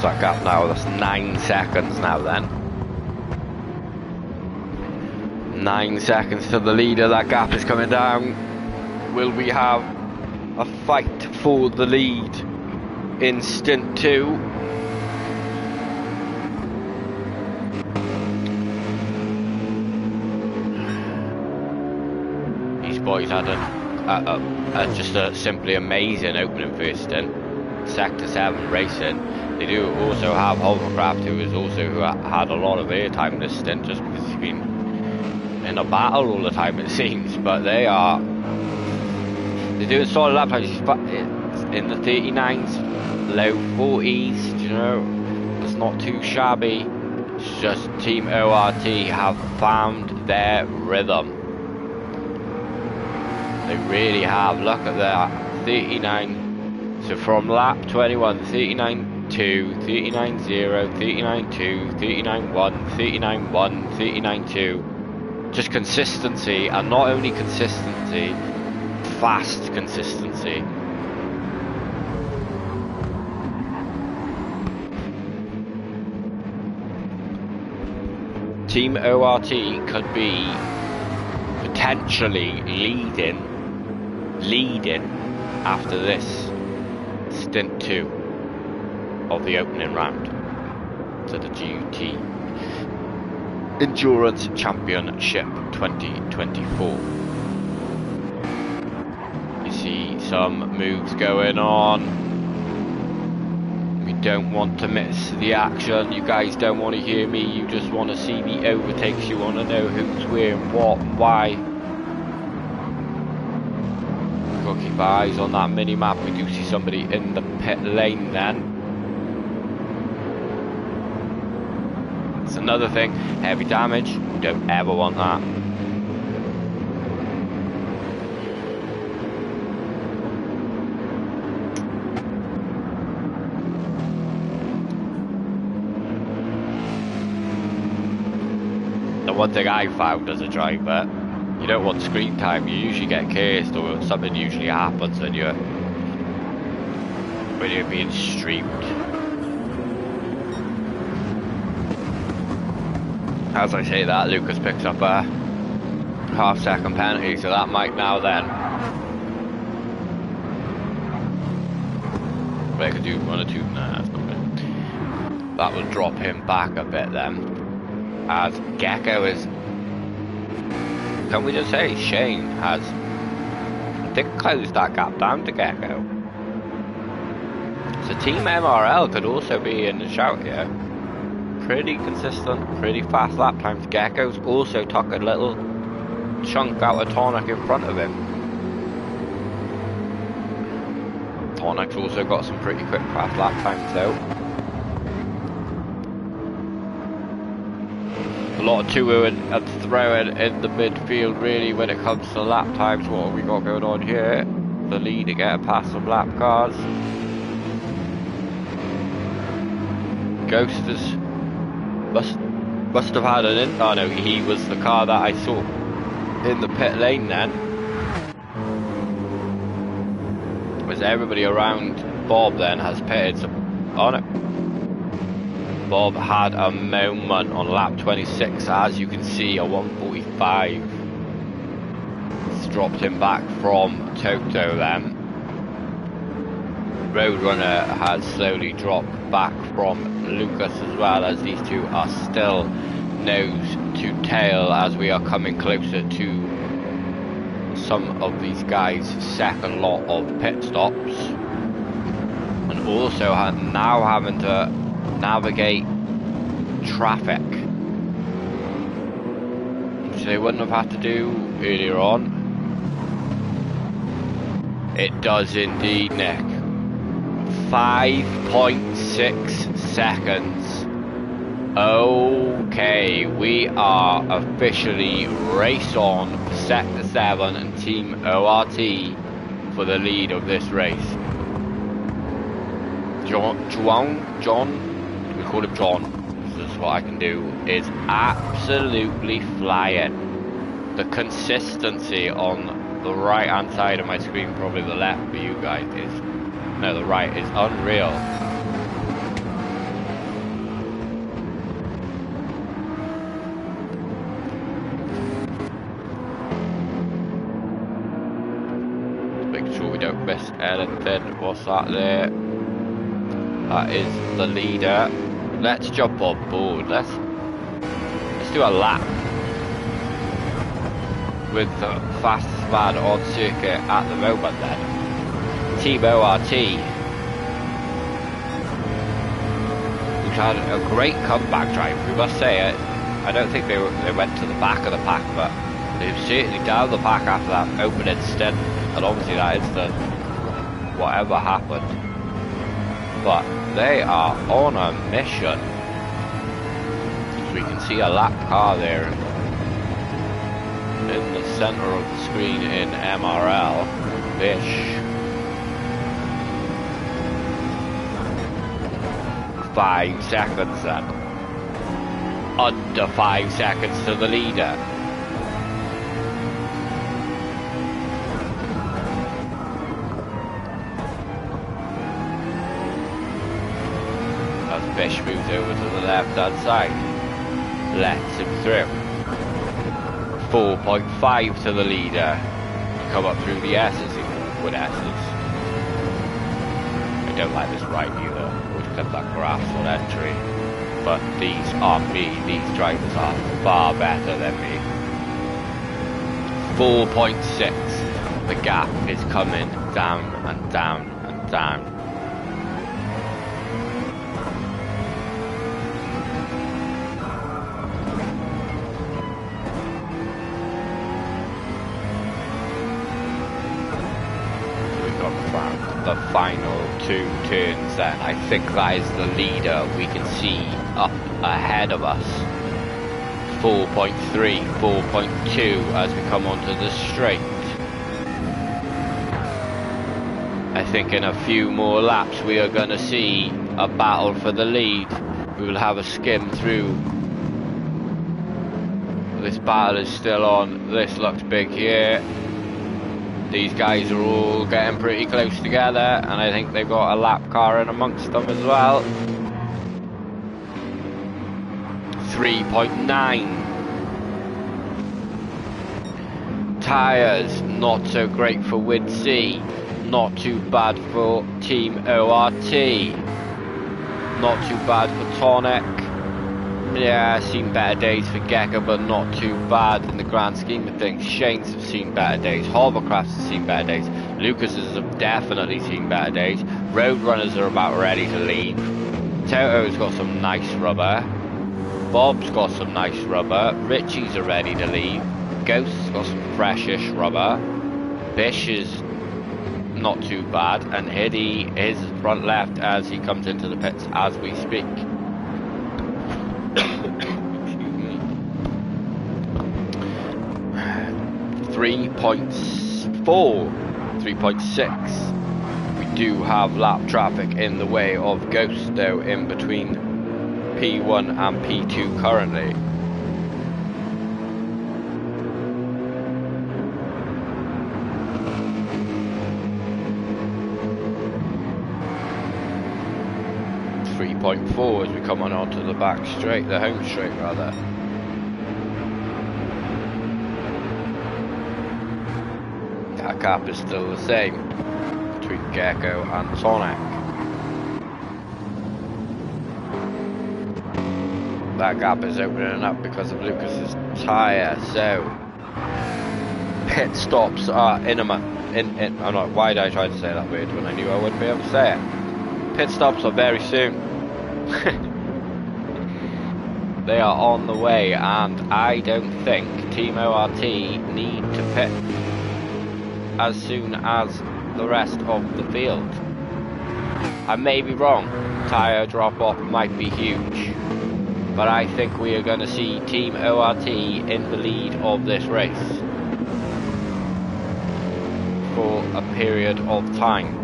That gap now, that's 9 seconds now then. 9 seconds to the leader, that gap is coming down. Will we have a fight for the lead in stint 2? These boys had just a simply amazing opening first stint. Sector 7 racing. They do also have Hovercraft, who had a lot of airtime this stint, just because he's been in a battle all the time it seems. But they're doing solid lap times. He's in the 39s, low 40s. You know, it's not too shabby. It's just Team ORT have found their rhythm. They really have. Look at that, 39. So from lap 21, 39.2, 39.0, 39.2, 39.1, 39.1, 39.2. Just consistency, and not only consistency, fast consistency. Team ORT could be potentially leading after this stint 2 of the opening round to the GT Endurance Championship 2024. You see some moves going on. We don't want to miss the action. You guys don't want to hear me. You just want to see the overtakes. You want to know who's where and what and why. Keep eyes on that mini map. We do see somebody in the pit lane then. It's another thing, heavy damage, we don't ever want that. The one thing I found as a driver, you don't want screen time, you usually get cased or something usually happens when you're being streamed. As I say that, Lucas picks up a half-second penalty, so that might now then. But I could do 1 or 2, nah, that's not good. That will drop him back a bit then. As Gecko is, can we just say, Shane has, I think, closed that gap down to Gecko. So Team MRL could also be in the shout here. Pretty consistent, pretty fast lap times. Gecko's also took a little chunk out of Tornik in front of him. Tornik's also got some pretty quick fast lap times though. A lot of two-wheeling and throwing in the midfield really when it comes to lap times. What have we got going on here? The leader getting past some lap cars. Ghosters must have had oh no, he was the car that I saw in the pit lane then. Was everybody around Bob then has pitted some, oh no. Bob had a moment on lap 26, as you can see, a 145. It's dropped him back from Toto then. Roadrunner has slowly dropped back from Lucas as well, as these two are still nose to tail as we are coming closer to some of these guys' second lot of pit stops. And also now having to navigate traffic, which they wouldn't have had to do earlier on. It does indeed, Nick. 5.6 seconds. Okay, we are officially race on for Sector 7 and Team ORT for the lead of this race. John, we call him John, this is what I can do, is absolutely flying. The consistency on the right hand side of my screen, probably the left for you guys, is, no, the right, is unreal. Make sure we don't miss anything. What's that there? That is the leader. Let's jump on board. Let's do a lap with the fastest man on circuit at the moment then. Team ORT. We've had a great comeback drive, we must say it. I don't think they went to the back of the pack, but they've certainly down the pack after that opening stint, and obviously that instant, whatever happened. But they are on a mission. We can see a lap car there in the center of the screen in MRL. Bish. 5 seconds then. Under 5 seconds to the leader. As Bish moves over to the left hand side, lets him through. 4.5 to the leader. Come up through the S's, with S's. I don't like this right either. We've got that grass on entry. But these are me. These drivers are far better than me. 4.6. The gap is coming down and down and down. The final 2 turns then. I think that is the leader we can see up ahead of us. 4.3, 4.2 as we come onto the straight. I think in a few more laps we are going to see a battle for the lead. We will have a skim through. This battle is still on. This looks big here. These guys are all getting pretty close together, and I think they've got a lap car in amongst them as well. 3.9. Tyres, not so great for Wid C. Not too bad for Team ORT. Not too bad for Tonic. Yeah, I've seen better days for Gecko, but not too bad in the grand scheme of things. Shane's have seen better days. Hovercraft's have seen better days. Lucas's have definitely seen better days. Roadrunners are about ready to leave. Toto's got some nice rubber. Bob's got some nice rubber. Richie's are ready to leave. Ghost's got some freshish rubber. Bish is not too bad. And Hiddy is front left as he comes into the pits as we speak. Excuse me. 3.6. We do have lap traffic in the way of Ghost though in between P1 and P2 currently. .4 as we come on onto the back straight, the home straight rather. That gap is still the same between Gecko and Sonic. That gap is opening up because of Lucas's tyre, so pit stops are imminent. I'm not, why did I try to say that word when I knew I wouldn't be able to say it? Pit stops are very soon. They are on the way, and I don't think Team ORT need to pit as soon as the rest of the field. I may be wrong, tyre drop off might be huge, but I think we are going to see Team ORT in the lead of this race for a period of time.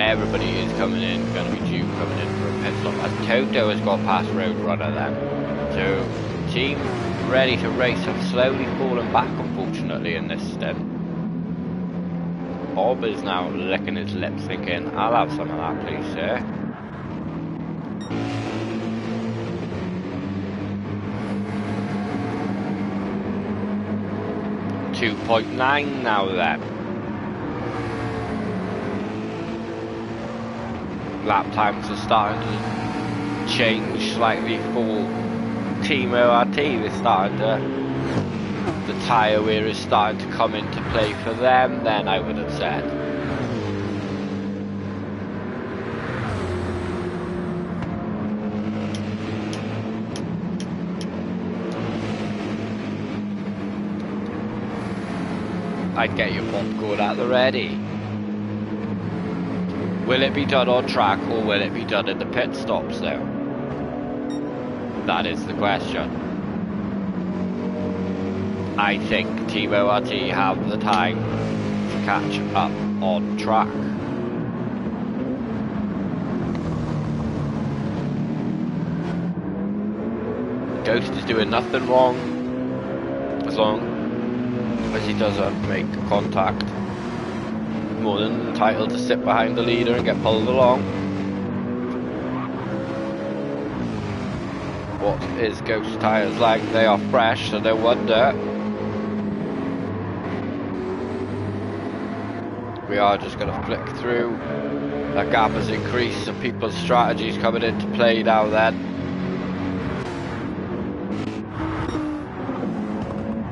Everybody is coming in, going to be due coming in for a pit stop, as Toto has got past Roadrunner then. So, team ready to race have slowly fallen back unfortunately in this stint. Bob is now licking his lips thinking, I'll have some of that please sir. .9 now then. Lap times are starting to change slightly for Team ORT. They're starting to, the tyre wear is starting to come into play for them then, I would have said. I'd get your popcorn at the ready. Will it be done on track or will it be done in the pit stops though? That is the question. I think Team ORT have the time to catch up on track. Ghost is doing nothing wrong as long as he doesn't make contact. More than entitled to sit behind the leader and get pulled along. What is Ghost tyres like? They are fresh, so no wonder. We are just going to flick through. That gap has increased and people's strategies coming into play now then.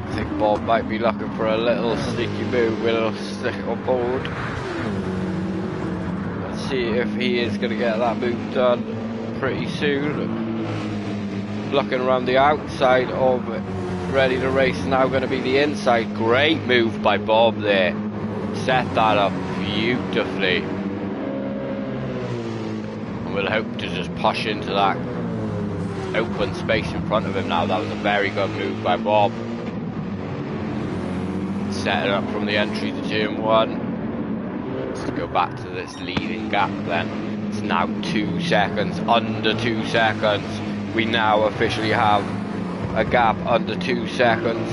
I think Bob might be looking for a little sneaky move, a little stick on board. Let's see if he is going to get that move done pretty soon. Looking around the outside of ready to race, now going to be the inside. Great move by Bob there. Set that up beautifully. And we'll hope to just push into that open space in front of him now. That was a very good move by Bob. Set it up from the entry to turn 1. Let's go back to this leading gap then. It's now 2 seconds, under 2 seconds. We now officially have a gap under 2 seconds.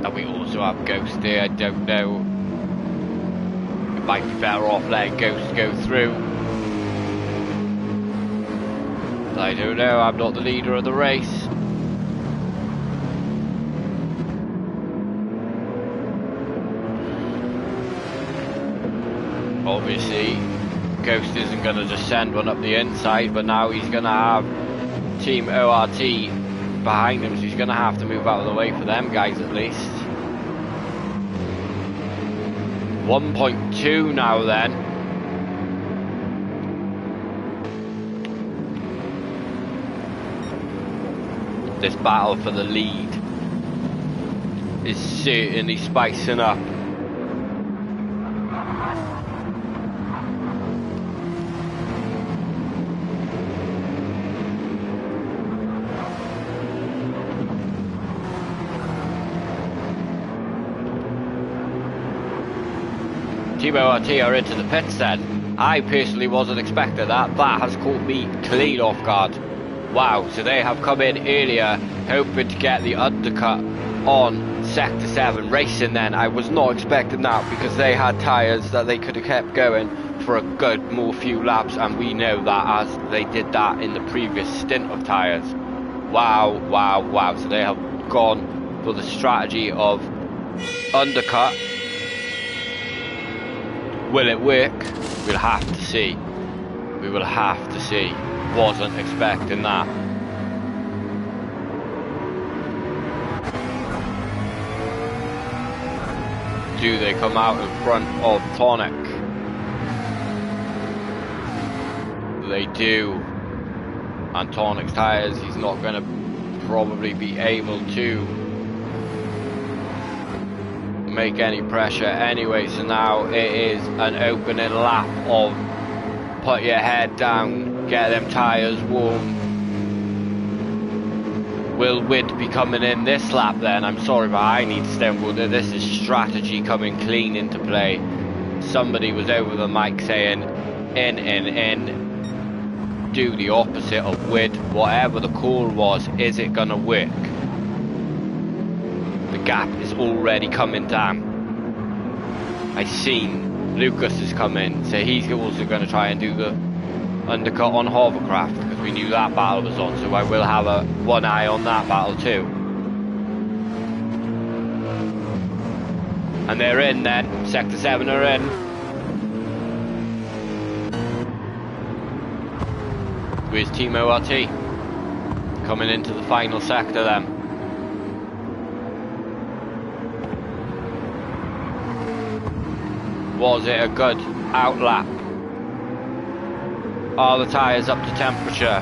And we also have Ghost there. I don't know. It might be better off letting Ghost go through. I don't know. I'm not the leader of the race. Obviously, Ghost isn't going to just send one up the inside, but now he's going to have Team ORT behind him, so he's going to have to move out of the way for them guys at least. 1.2 now then. This battle for the lead is certainly spicing up. Team ORT are into the pits then. I personally wasn't expecting that. That has caught me clean off guard. Wow, so they have come in earlier hoping to get the undercut on Sector 7 racing then. I was not expecting that because they had tyres that they could have kept going for a good more few laps, and we know that as they did that in the previous stint of tyres. Wow, wow, wow. So they have gone for the strategy of undercut. Will it work? We'll have to see. We will have to see. Wasn't expecting that. Do they come out in front of Tonic? They do. And Tonic's tyres, he's not going to probably be able to make any pressure anyway, so now it is an opening lap of put your head down, get them tyres warm. Will Wid be coming in this lap then? I'm sorry, but I need to stay on board. This is strategy coming clean into play. Somebody was over the mic saying in, do the opposite of Wid. Whatever the call was, is it gonna work? The gap is already coming down. I seen Lucas has come in, so he's also going to try and do the undercut on Hovercraft because we knew that battle was on, so I will have one eye on that battle too. And they're in then, Sector 7 are in. Where's Team ORT? Coming into the final sector then. Was it a good outlap? Are the tyres up to temperature?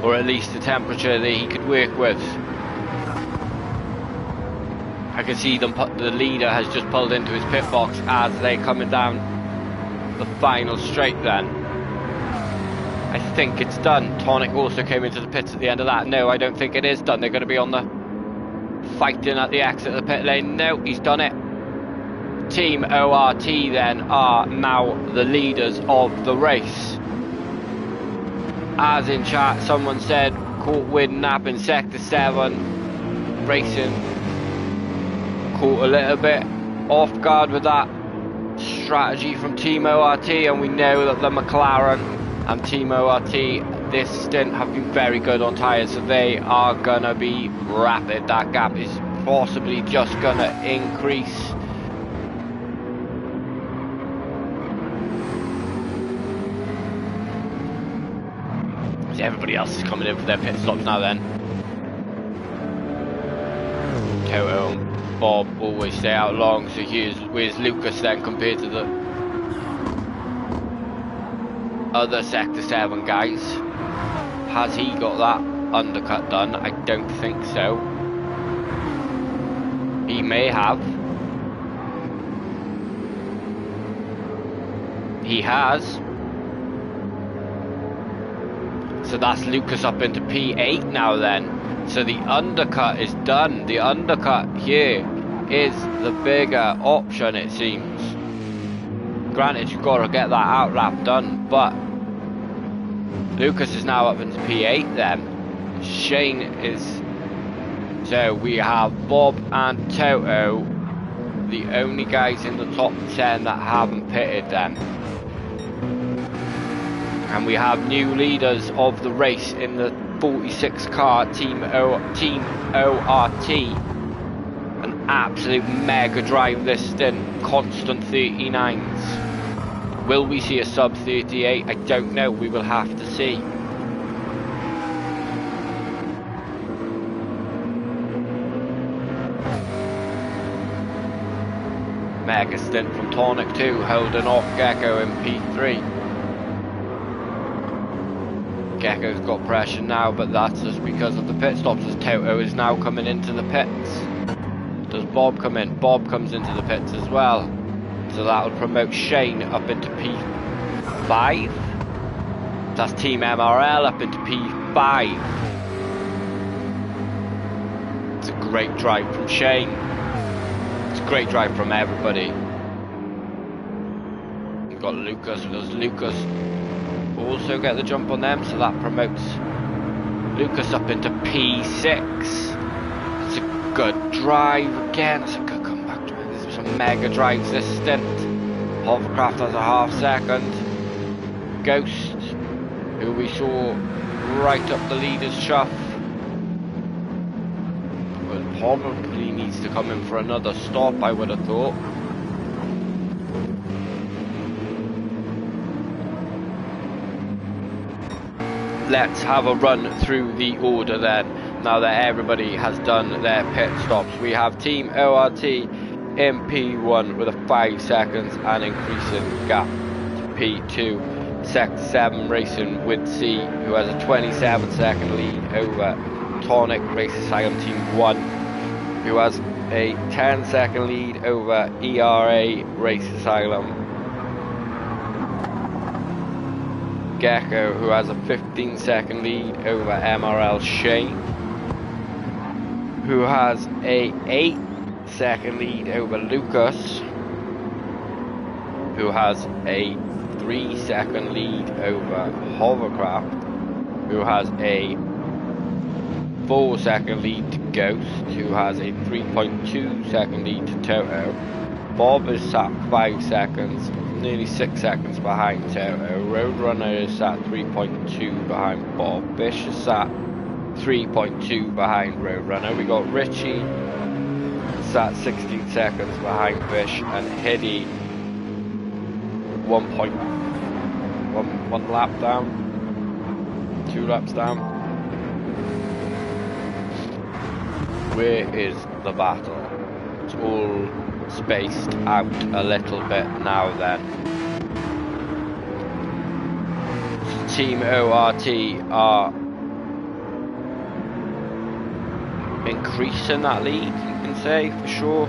Or at least the temperature that he could work with? I can see them the leader has just pulled into his pit box as they're coming down the final straight then. I think it's done. Tonic also came into the pits at the end of that. No, I don't think it is done. They're going to be on the fighting at the exit of the pit lane. No, he's done it. Team ORT then are now the leaders of the race. As in chat, someone said, caught Wid nap in Sector 7. Racing caught a little bit off guard with that strategy from Team ORT, and we know that the McLaren and Team ORT this stint have been very good on tyres, so they are going to be rapid. That gap is possibly just going to increase. Everybody else is coming in for their pit stops now then. Toto and Bob always stay out long, so where's Lucas then compared to the other Sector 7 guys? Has he got that undercut done? I don't think so. He may have. He has. So that's Lucas up into P8 now then. So the undercut is done. The undercut here is the bigger option, it seems. Granted, you've got to get that outlap done, but Lucas is now up into P8 then. Shane is... So we have Bob and Toto, the only guys in the top 10 that haven't pitted then. And we have new leaders of the race in the 46 car, Team ORT. An absolute mega drive this stint, constant 39s. Will we see a sub 38? I don't know. We will have to see. Mega stint from Tonic 2, holding off Gecko in P3. Gecko's got pressure now, but that's just because of the pit stops, as Toto is now coming into the pits. Does Bob come in? Bob comes into the pits as well. So that'll promote Shane up into P5. That's Team MRL up into P5. It's a great drive from Shane. It's a great drive from everybody. We've got Lucas. Does Lucas also get the jump on them? So that promotes Lucas up into P6. It's a good drive again. It's a good comeback drive. There's some mega drives this stint. Hovercraft has a half second. Ghost, who we saw right up the leader's chuff, well, probably needs to come in for another stop, I would have thought. Let's have a run through the order then, now that everybody has done their pit stops. We have Team ORT in P1 with a 5 seconds and increasing gap to P2. Sec 7 racing with C, who has a 27-second lead over Tonic Race Asylum Team 1, who has a 10-second lead over ERA Race Asylum. Gecko, who has a 15-second lead over MRL Shane, who has a 8-second lead over Lucas, who has a 3-second lead over Hovercraft, who has a 4-second lead to Ghost, who has a 3.2-second lead to Toto. Bob is sat 5 seconds, nearly 6 seconds behind Toto. Roadrunner is sat 3.2 behind Bob. Bish is sat 3.2 behind Roadrunner. We got Richie sat 16 seconds behind Bish, and Hiddy 1 lap down, 2 laps down. Where is the battle? It's all spaced out a little bit now then. Team ORT are increasing that lead, you can say, for sure.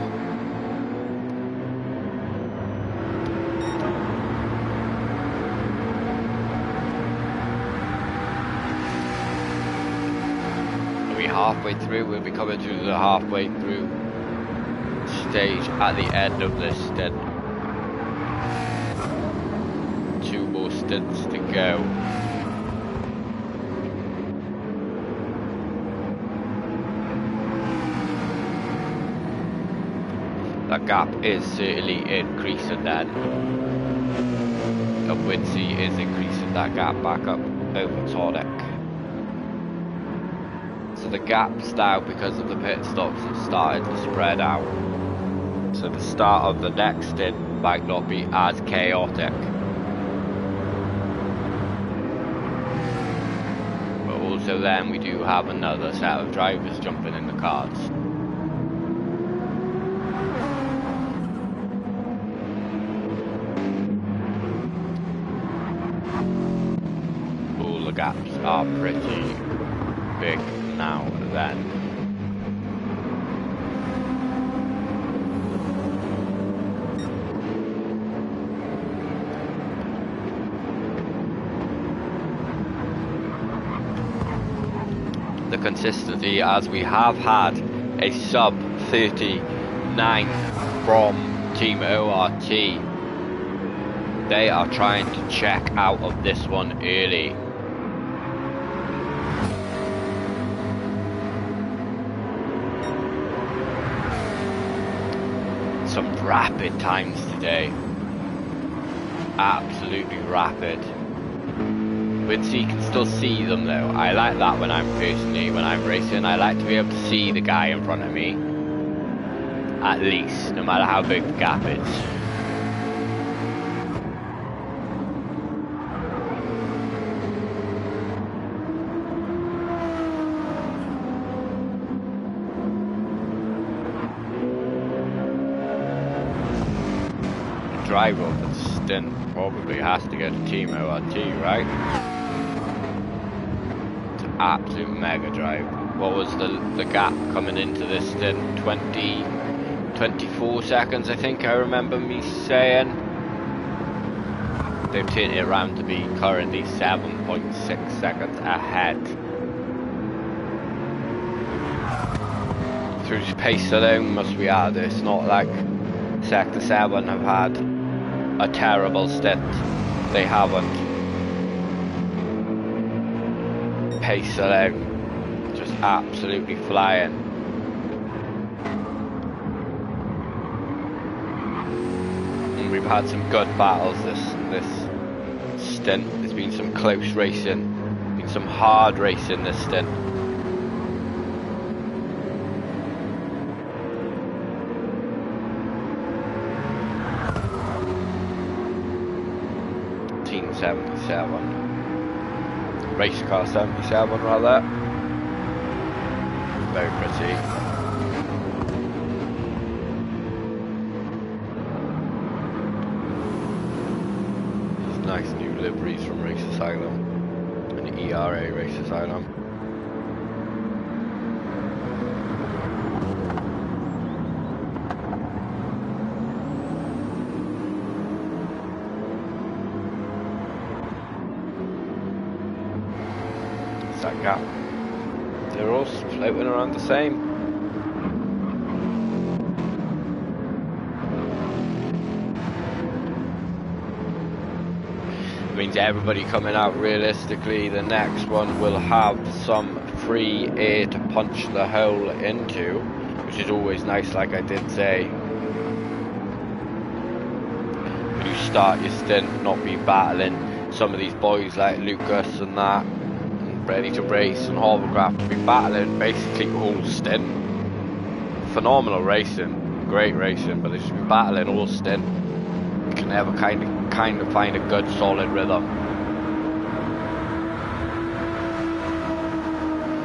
Halfway through, we'll be coming through the halfway through stage at the end of this stint. 2 more stints to go. That gap is certainly increasing then. And Wincy is increasing that gap back up over Tonic. So the gaps now, because of the pit stops, have started to spread out. So the start of the next stint might not be as chaotic. But also then we do have another set of drivers jumping in the cars. All the gaps are pretty big now then. The consistency, as we have had a sub 39 from Team ORT, they are trying to check out of this one early. Some rapid times today, absolutely rapid. Wincy, you can still see them though. I like that when I'm racing, I like to be able to see the guy in front of me, at least, no matter how big the gap is. driver of the stint probably has to get a team ORT, right? It's an absolute mega drive. What was the gap coming into this stint? 24 seconds, I think I remember me saying. They've turned it around to be currently 7.6 seconds ahead. Through pace alone must be hard. It's not like Sector 7 have had a terrible stint. They haven't. Pace alone, just absolutely flying. And we've had some good battles this stint. There's been some close racing, been some hard racing this stint. Team 77. Race car 77 rather. Very pretty. These nice new liveries from Race Asylum and ERA Race Asylum. That gap. They're all floating around the same. It means everybody coming out realistically, the next one will have some free air to punch the hole into, which is always nice, like I did say. When you start your stint, not be battling some of these boys like Lucas and that, ready to race, and Hovercraft to be battling basically all stint. Phenomenal racing, great racing, but they should be battling all stint. You can never kind of find a good solid rhythm.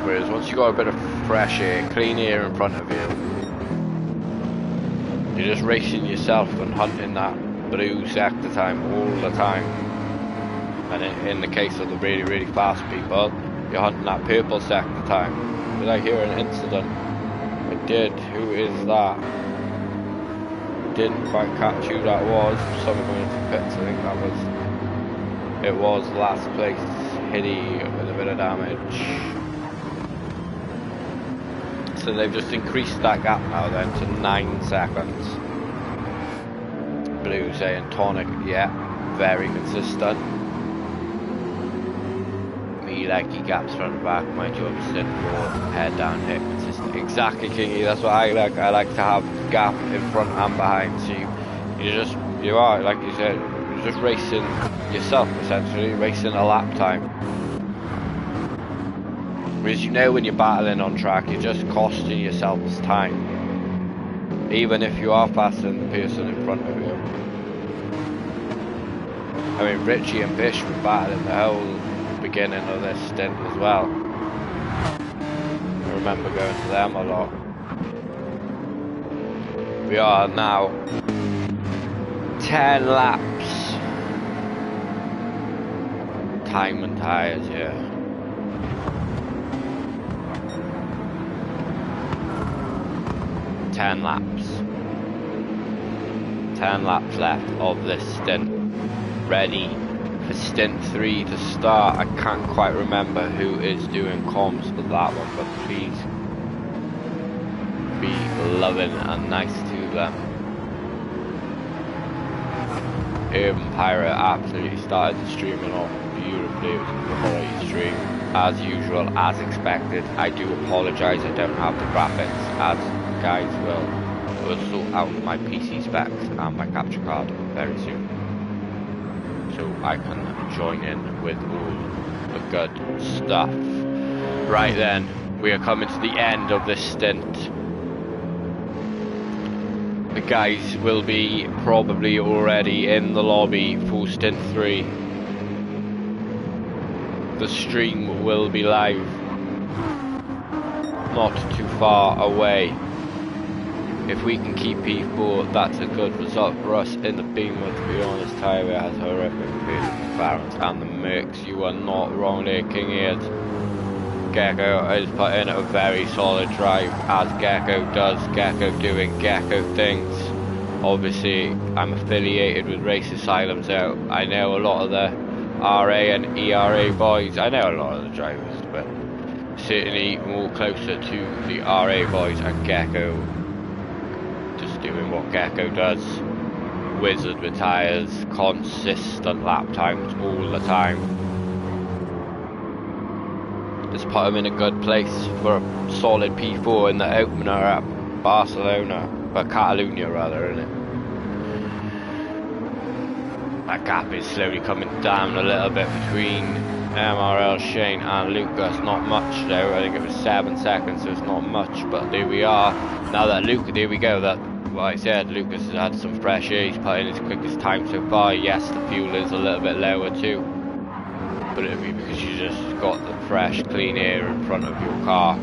Whereas once you got a bit of fresh air, clean air in front of you, you're just racing yourself and hunting that blue sector time all the time. And in the case of the really, really fast people, you're hunting that purple sector time. Did I hear an incident? I did. Who is that? Didn't quite catch who that was. Someone going into pits, I think that was. It was last place, Hitty with a bit of damage. So they've just increased that gap now then to 9 seconds. Blue saying tonic, yeah, very consistent. Leggy gaps front and back, my job is to head down here consistent. Exactly, Kingy, that's what I like. I like to have gap in front and behind. So you are, like you said, you're just racing yourself essentially, racing a lap time. Whereas you know when you're battling on track, you're just costing yourself time. Even if you are faster than the person in front of you. I mean, Richie and Bish were battling the whole beginning of this stint as well. I remember going to them a lot. We are now 10 laps. Time and tires, yeah. Ten laps left of this stint. Ready for stint 3 to start. I can't quite remember who is doing comms for that one, but please be loving and nice to them. Urban Pirate absolutely started the streaming off beautifully. It was a quality stream as usual, as expected. I do apologise, I don't have the graphics, as guys will sort out my PC specs and my capture card very soon, so I can join in with all the good stuff. Right then, we are coming to the end of this stint. The guys will be probably already in the lobby for stint 3. The stream will be live not too far away. if we can keep P4, that's a good result for us in the Beamer. To be honest, Tyler has horrific balance, and the Mercs, you are not wrong there, King Ears. Gecko is putting a very solid drive, as Gecko does. Gecko doing Gecko things. Obviously, I'm affiliated with Race Asylum, so I know a lot of the RA and ERA boys. I know a lot of the drivers, but certainly more closer to the RA boys, and Gecko just doing what Gecko does. Wizard with tyres, consistent lap times all the time. Just put him in a good place for a solid P4 in the opener at Barcelona, or Catalunya rather, isn't it? That gap is slowly coming down a little bit between MRL Shane and Lucas. Not much though, I think it was 7 seconds, so it's not much, but there we are. Now that there we go, that what I said, Lucas has had some fresh air, he's put in his quickest time so far. Yes, the fuel is a little bit lower too, but it'll be because you just got the fresh, clean air in front of your car.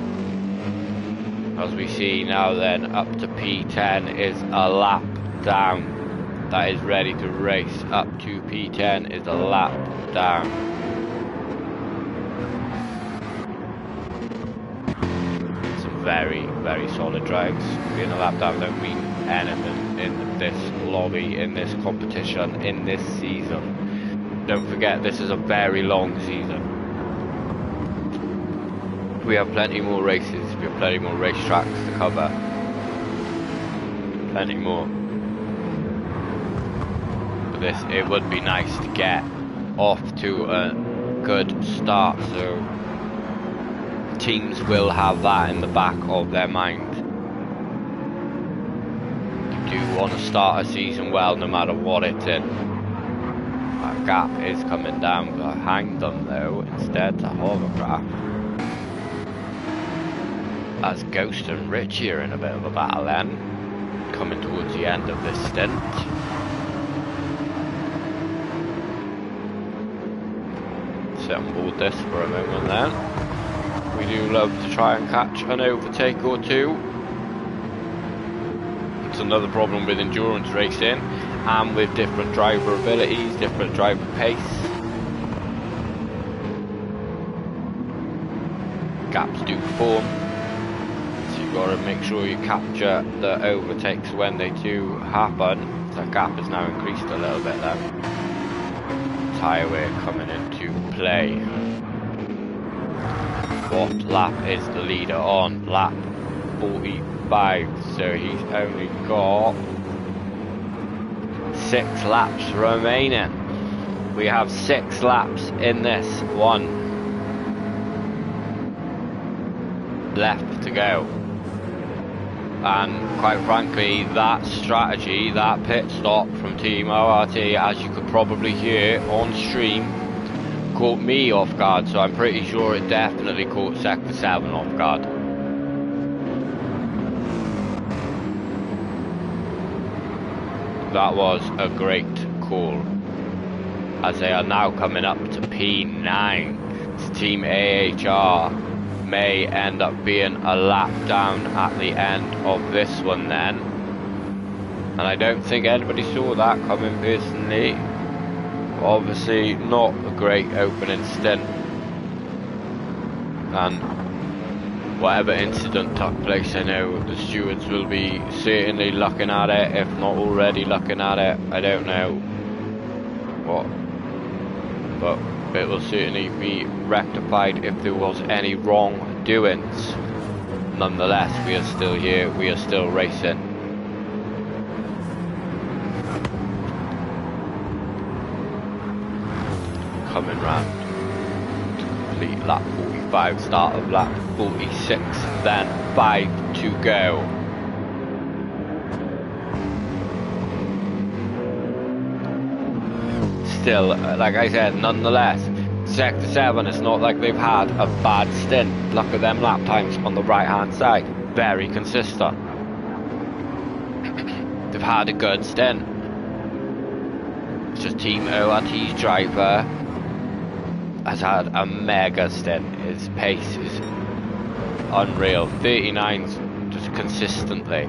As we see now then, up to P10 is a lap down. That is ready to race. Up to P10 is a lap down. Some very, very solid drives. Being a lap down don't mean anything in this lobby, in this competition, in this season. Don't forget, this is a very long season. We have plenty more races, we have plenty more racetracks to cover. Plenty more. But this, it would be nice to get off to a good start, so teams will have that in the back of their mind. You do want to start a season well, no matter what it's in. That gap is coming down behind them though, instead to Hovercraft. As Ghost and Richie are in a bit of a battle then, coming towards the end of this stint. Sit on board this for a moment then. We do love to try and catch an overtake or two. It's another problem with endurance racing, and with different driver abilities, different driver pace. Gaps do form, so you've got to make sure you capture the overtakes when they do happen. That gap is now increased a little bit there. Tyre wear coming into play. What lap is the leader on? Lap 45, so he's only got 6 laps remaining. We have 6 laps in this one left to go, and quite frankly, that strategy, that pit stop from Team ORT, as you could probably hear on stream, caught me off guard, so I'm pretty sure it definitely caught Sector 7 off guard. That was a great call, as they are now coming up to P9. It's Team AHR. May end up being a lap down at the end of this one then, and I don't think anybody saw that coming personally. Obviously not a great opening stint, and whatever incident took place, I know the stewards will be certainly looking at it, if not already looking at it. I don't know what, but it will certainly be rectified if there was any wrongdoings. Nonetheless, we are still here, we are still racing. Coming round to complete lap 45, start of lap 46, then 5 to go. Still, like I said, nonetheless, Sector 7, it's not like they've had a bad stint. Look at them lap times on the right hand side, very consistent. They've had a good stint. It's just Team ORT's driver has had a mega stint. His pace is unreal, 39s just consistently.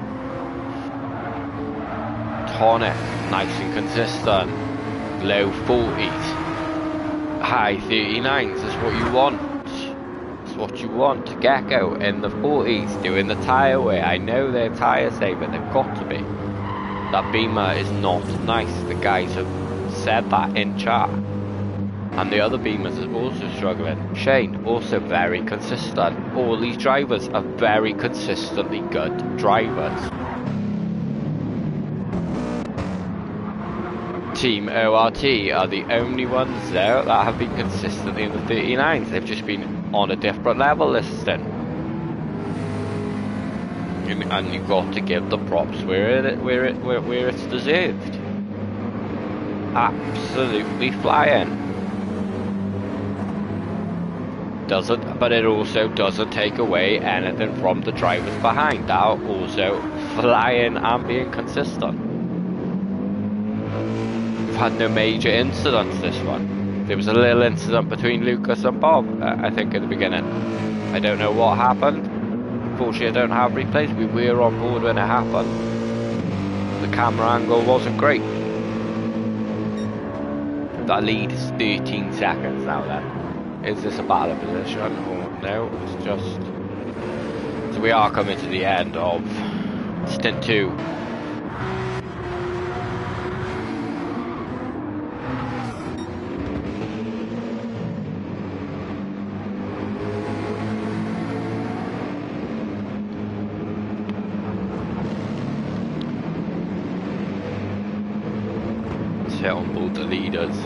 tonic, nice and consistent. Low 40s, high 39s is what you want. It's what you want. Gecko in the 40s doing the tyre wear. I know they're tyre saver, they've got to be. That Beamer is not nice. The guys have said that in chat. And the other Beamers are also struggling. Shane, also very consistent. All these drivers are very consistently good drivers. Team ORT are the only ones there that have been consistently in the 39s. They've just been on a different level this stint. And you've got to give the props where it's deserved. Absolutely flying. But it also doesn't take away anything from the drivers behind that are also flying and being consistent. We've had no major incidents this one. There was a little incident between Lucas and Bob, I think, at the beginning. I don't know what happened. Unfortunately, I don't have replays. We were on board when it happened. The camera angle wasn't great. That lead is 13 seconds now then. Is this a battle position? Or no, it's just... So we are coming to the end of stint 2. Let's hit on board the leaders.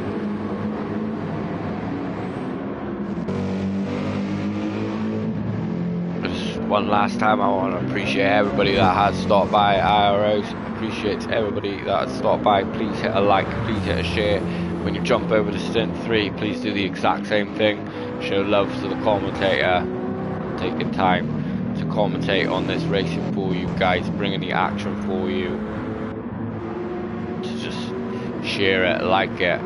One last time, I want to appreciate everybody that has stopped by IROs. Appreciate everybody that has stopped by. Please hit a like, please hit a share. When you jump over to stint 3, please do the exact same thing. Show love to the commentator, taking time to commentate on this racing for you guys, bringing the action for you. To just share it, like it,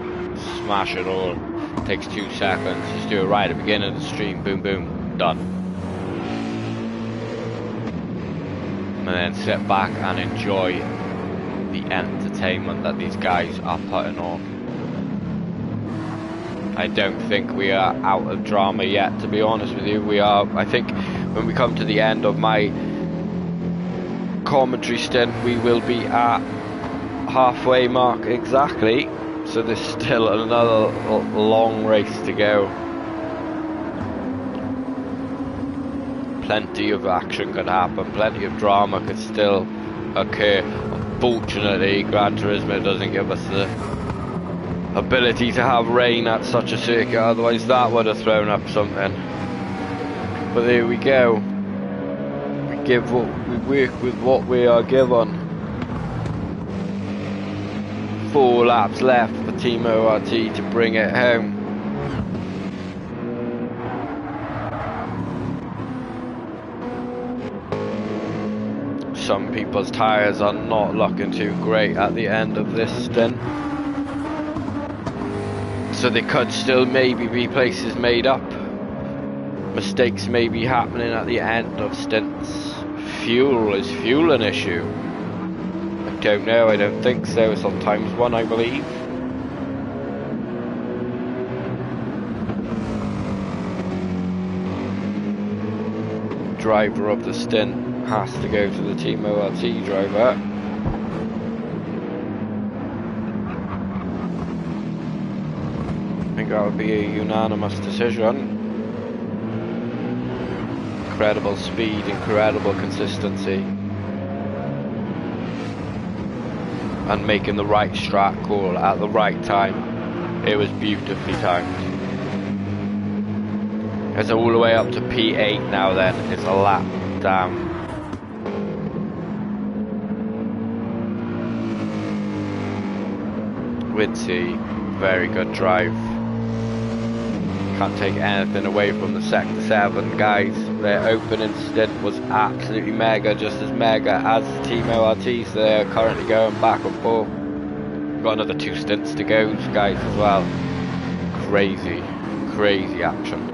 smash it all. Takes 2 seconds. Just do it right at the beginning of the stream. Boom, boom, done. And then sit back and enjoy the entertainment that these guys are putting on. I don't think we are out of drama yet, to be honest with you. We are. I think when we come to the end of my commentary stint, we will be at halfway mark exactly. So there's still another long race to go. Plenty of action could happen, plenty of drama could still occur. Unfortunately, Gran Turismo doesn't give us the ability to have rain at such a circuit, otherwise that would have thrown up something. But there we go. We work with what we are given. 4 laps left for Team ORT to bring it home. Some people's tyres are not looking too great at the end of this stint. So there could still maybe be places made up. Mistakes may be happening at the end of stints. Is fuel an issue? I don't know, I don't think so. Sometimes one, I believe. Driver of the stint has to go to the Team ORT driver. I think that would be a unanimous decision. Incredible speed, incredible consistency. And making the right strat call at the right time. It was beautifully timed. It's all the way up to P8 now then. It's a lap down. Witsy, very good drive. Can't take anything away from the Sector 7 guys. Their opening stint was absolutely mega, just as mega as the Team ORT, so they're currently going back and forth. We've got another 2 stints to go, guys, as well. Crazy, crazy action.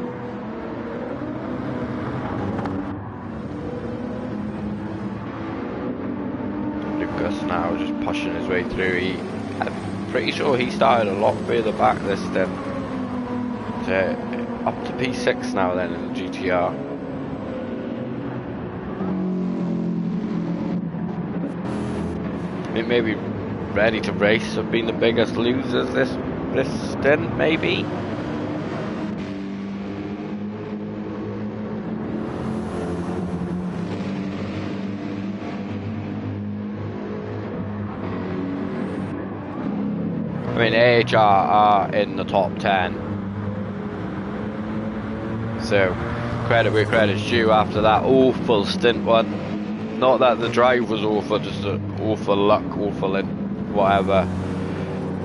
Lucas now, just pushing his way through. I'm pretty sure he started a lot further back this stint. So, up to P6 now then in the GTR. It may be ready to race, have been the biggest losers this stint, maybe. I mean, AHR are in the top 10. So, credit where credit's due after that awful stint one. Not that the drive was awful, just awful luck, awful in whatever.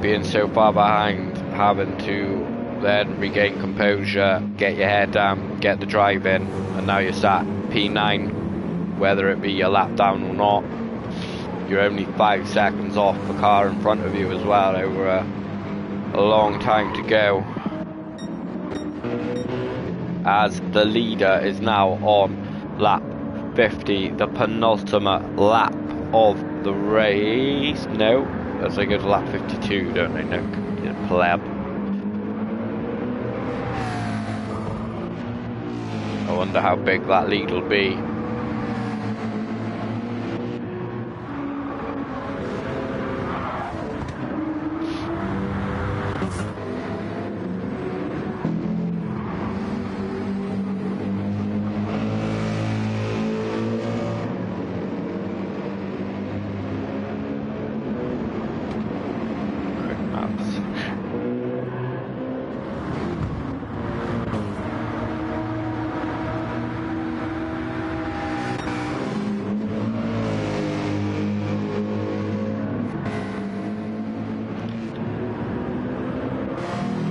Being so far behind, having to then regain composure, get your head down, get the drive in, and now you're sat P9, whether it be your lap down or not. You're only 5 seconds off the car in front of you as well over a long time to go. As the leader is now on lap 50, the penultimate lap of the race. No, as they go to lap 52, don't they, Nick? You pleb. I wonder how big that lead will be.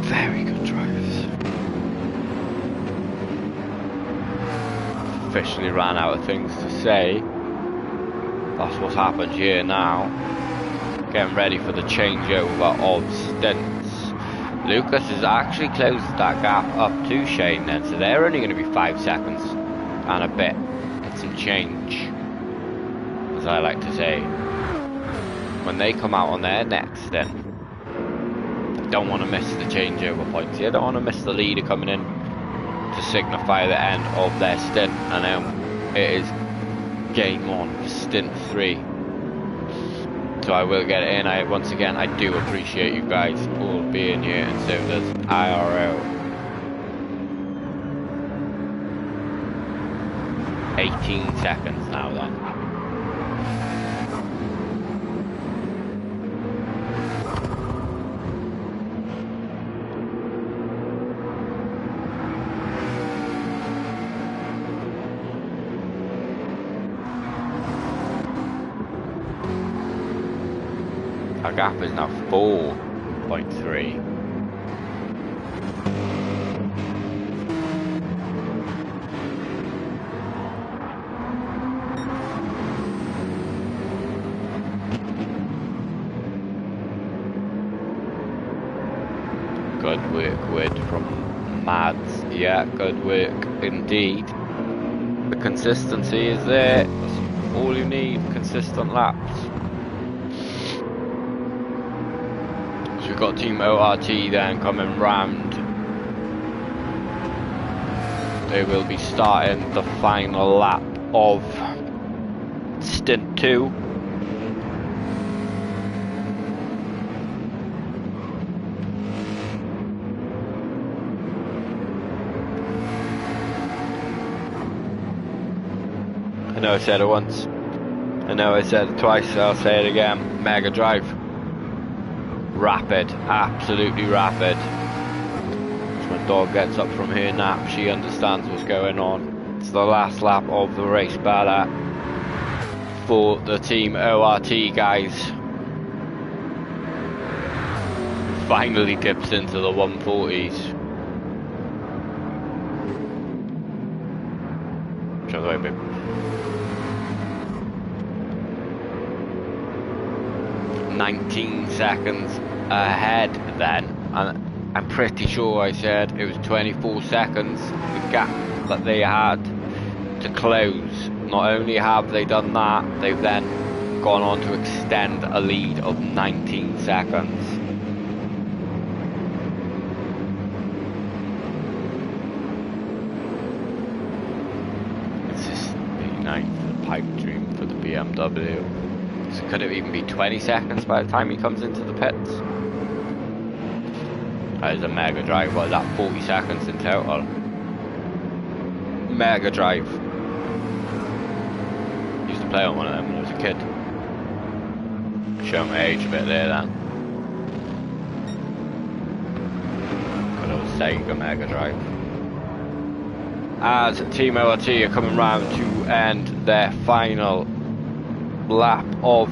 Very good drives. Officially ran out of things to say. That's what's happened here now. Getting ready for the changeover of stints. Lucas has actually closed that gap up to Shane then, so they're only going to be 5 seconds and a bit. It's some change, as I like to say. When they come out on their next stint, don't want to miss the changeover points here. Don't want to miss the leader coming in to signify the end of their stint, and then it is game on for stint 3. So I will get it in. Once again, I do appreciate you guys all being here, and so does IRO. 18 seconds now then. Our gap is now 4.3. Good work, Wood, from Mads. Yeah, good work indeed. The consistency is there. That's all you need, consistent laps. So we've got Team ORT then coming round. They will be starting the final lap of stint 2. I know I said it once. I know I said it twice, I'll say it again. Mega drive. Rapid, absolutely rapid. As my dog gets up from her nap, she understands what's going on. It's the last lap of the race battle for the Team ORT guys. Finally dips into the 140s. Which I think 19 seconds ahead then, and I'm pretty sure I said it was 24 seconds the gap that they had to close. Not only have they done that, they've then gone on to extend a lead of 19 seconds. It's just P9 for the pipe dream for the BMW. So could it even be 20 seconds by the time he comes into the pits? That is a Mega Drive. What is that, 40 seconds in total? Mega Drive. Used to play on one of them when I was a kid. Show my age a bit there then. Good old Sega Mega Drive. As Team ORT are coming round to end their final lap of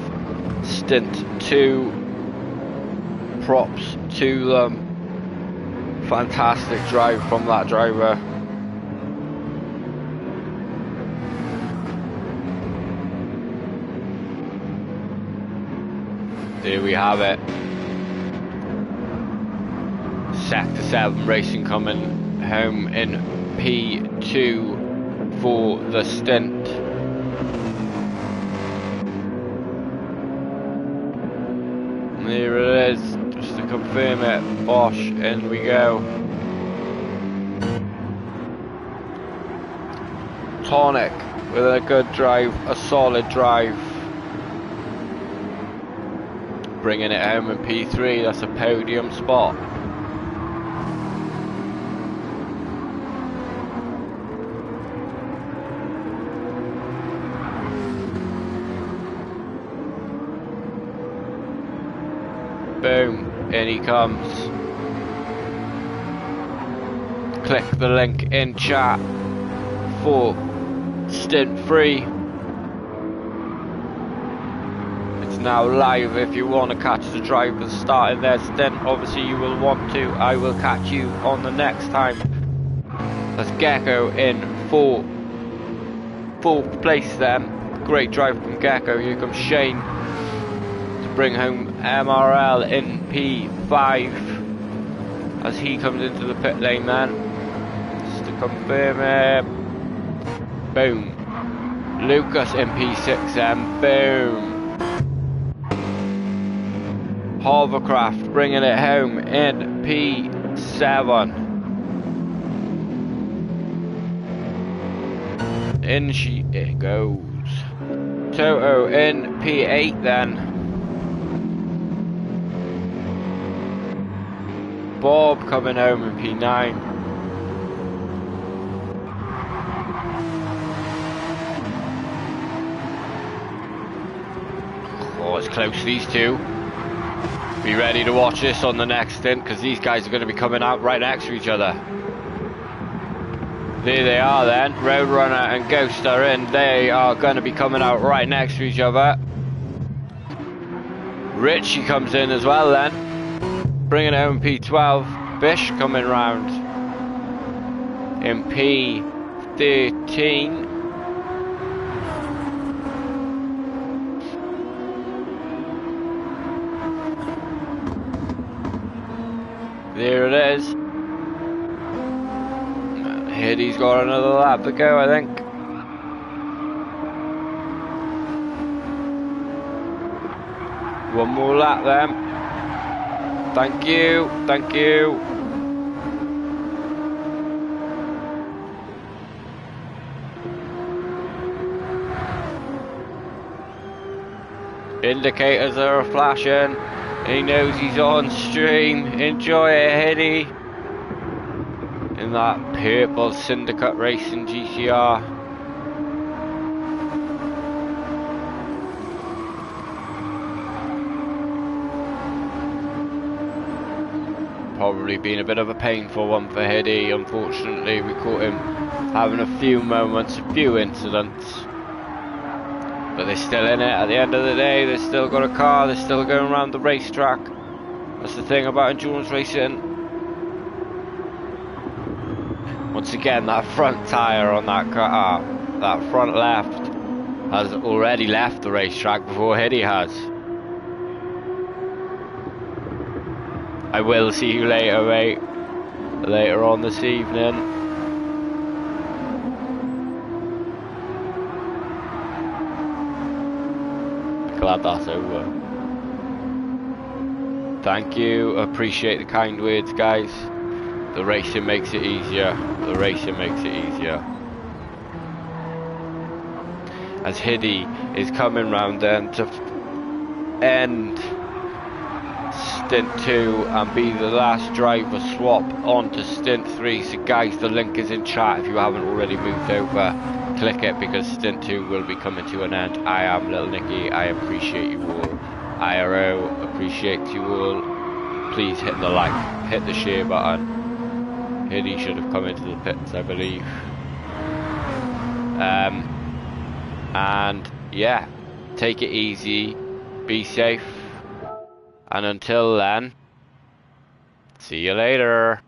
stint 2. Props to them. Fantastic drive from that driver. There we have it. Sector 7 Racing coming home in P2 for the stint. There it is, just to confirm it. Bosh, in we go. Tonic with a good drive, a solid drive. Bringing it home in P3, that's a podium spot. Boom, in he comes. Click the link in chat for stint 3. Now live. If you want to catch the drivers starting their stint, obviously you will want to. I will catch you on the next time. That's Gecko in fourth place then. Great drive from Gecko. Here comes Shane to bring home MRL in P5 as he comes into the pit lane then. Just to confirm it. Boom. Lucas in P6 then. Boom. Hovercraft bringing it home in P7. In it goes. Toto in P8 then. Bob coming home in P9. Oh, it's close, these two. Be ready to watch this on the next stint because these guys are going to be coming out right next to each other. There they are then. Roadrunner and Ghost are in. They are going to be coming out right next to each other. Richie comes in as well then. Bringing it home P12. Bish coming round in P13. There it is. Hiddy's got another lap to go, I think. One more lap then. Thank you, thank you. Indicators are flashing. He knows he's on stream. Enjoy it, Hiddy. In that purple Syndicate Racing GTR. Probably been a bit of a painful one for Hiddy. Unfortunately, we caught him having a few moments, a few incidents. But they're still in it at the end of the day. They've still got a car. They're still going around the racetrack. That's the thing about endurance racing. Once again, that front tyre on that car, that front left, has already left the racetrack before Hiddy has. I will see you later, mate. Later on this evening. glad that's over. Thank you, appreciate the kind words, guys. The racing makes it easier. The racing makes it easier. As Hiddy is coming round then to end stint 2 and be the last driver swap on to stint 3. So guys, the link is in chat. If you haven't already moved over, click it, because stint 2 will be coming to an end. I am Little Nicky. I appreciate you all. IRO appreciates you all. Please hit the like, hit the share button. Hiddy should have come into the pits, I believe. And yeah, take it easy, be safe, and until then, see you later.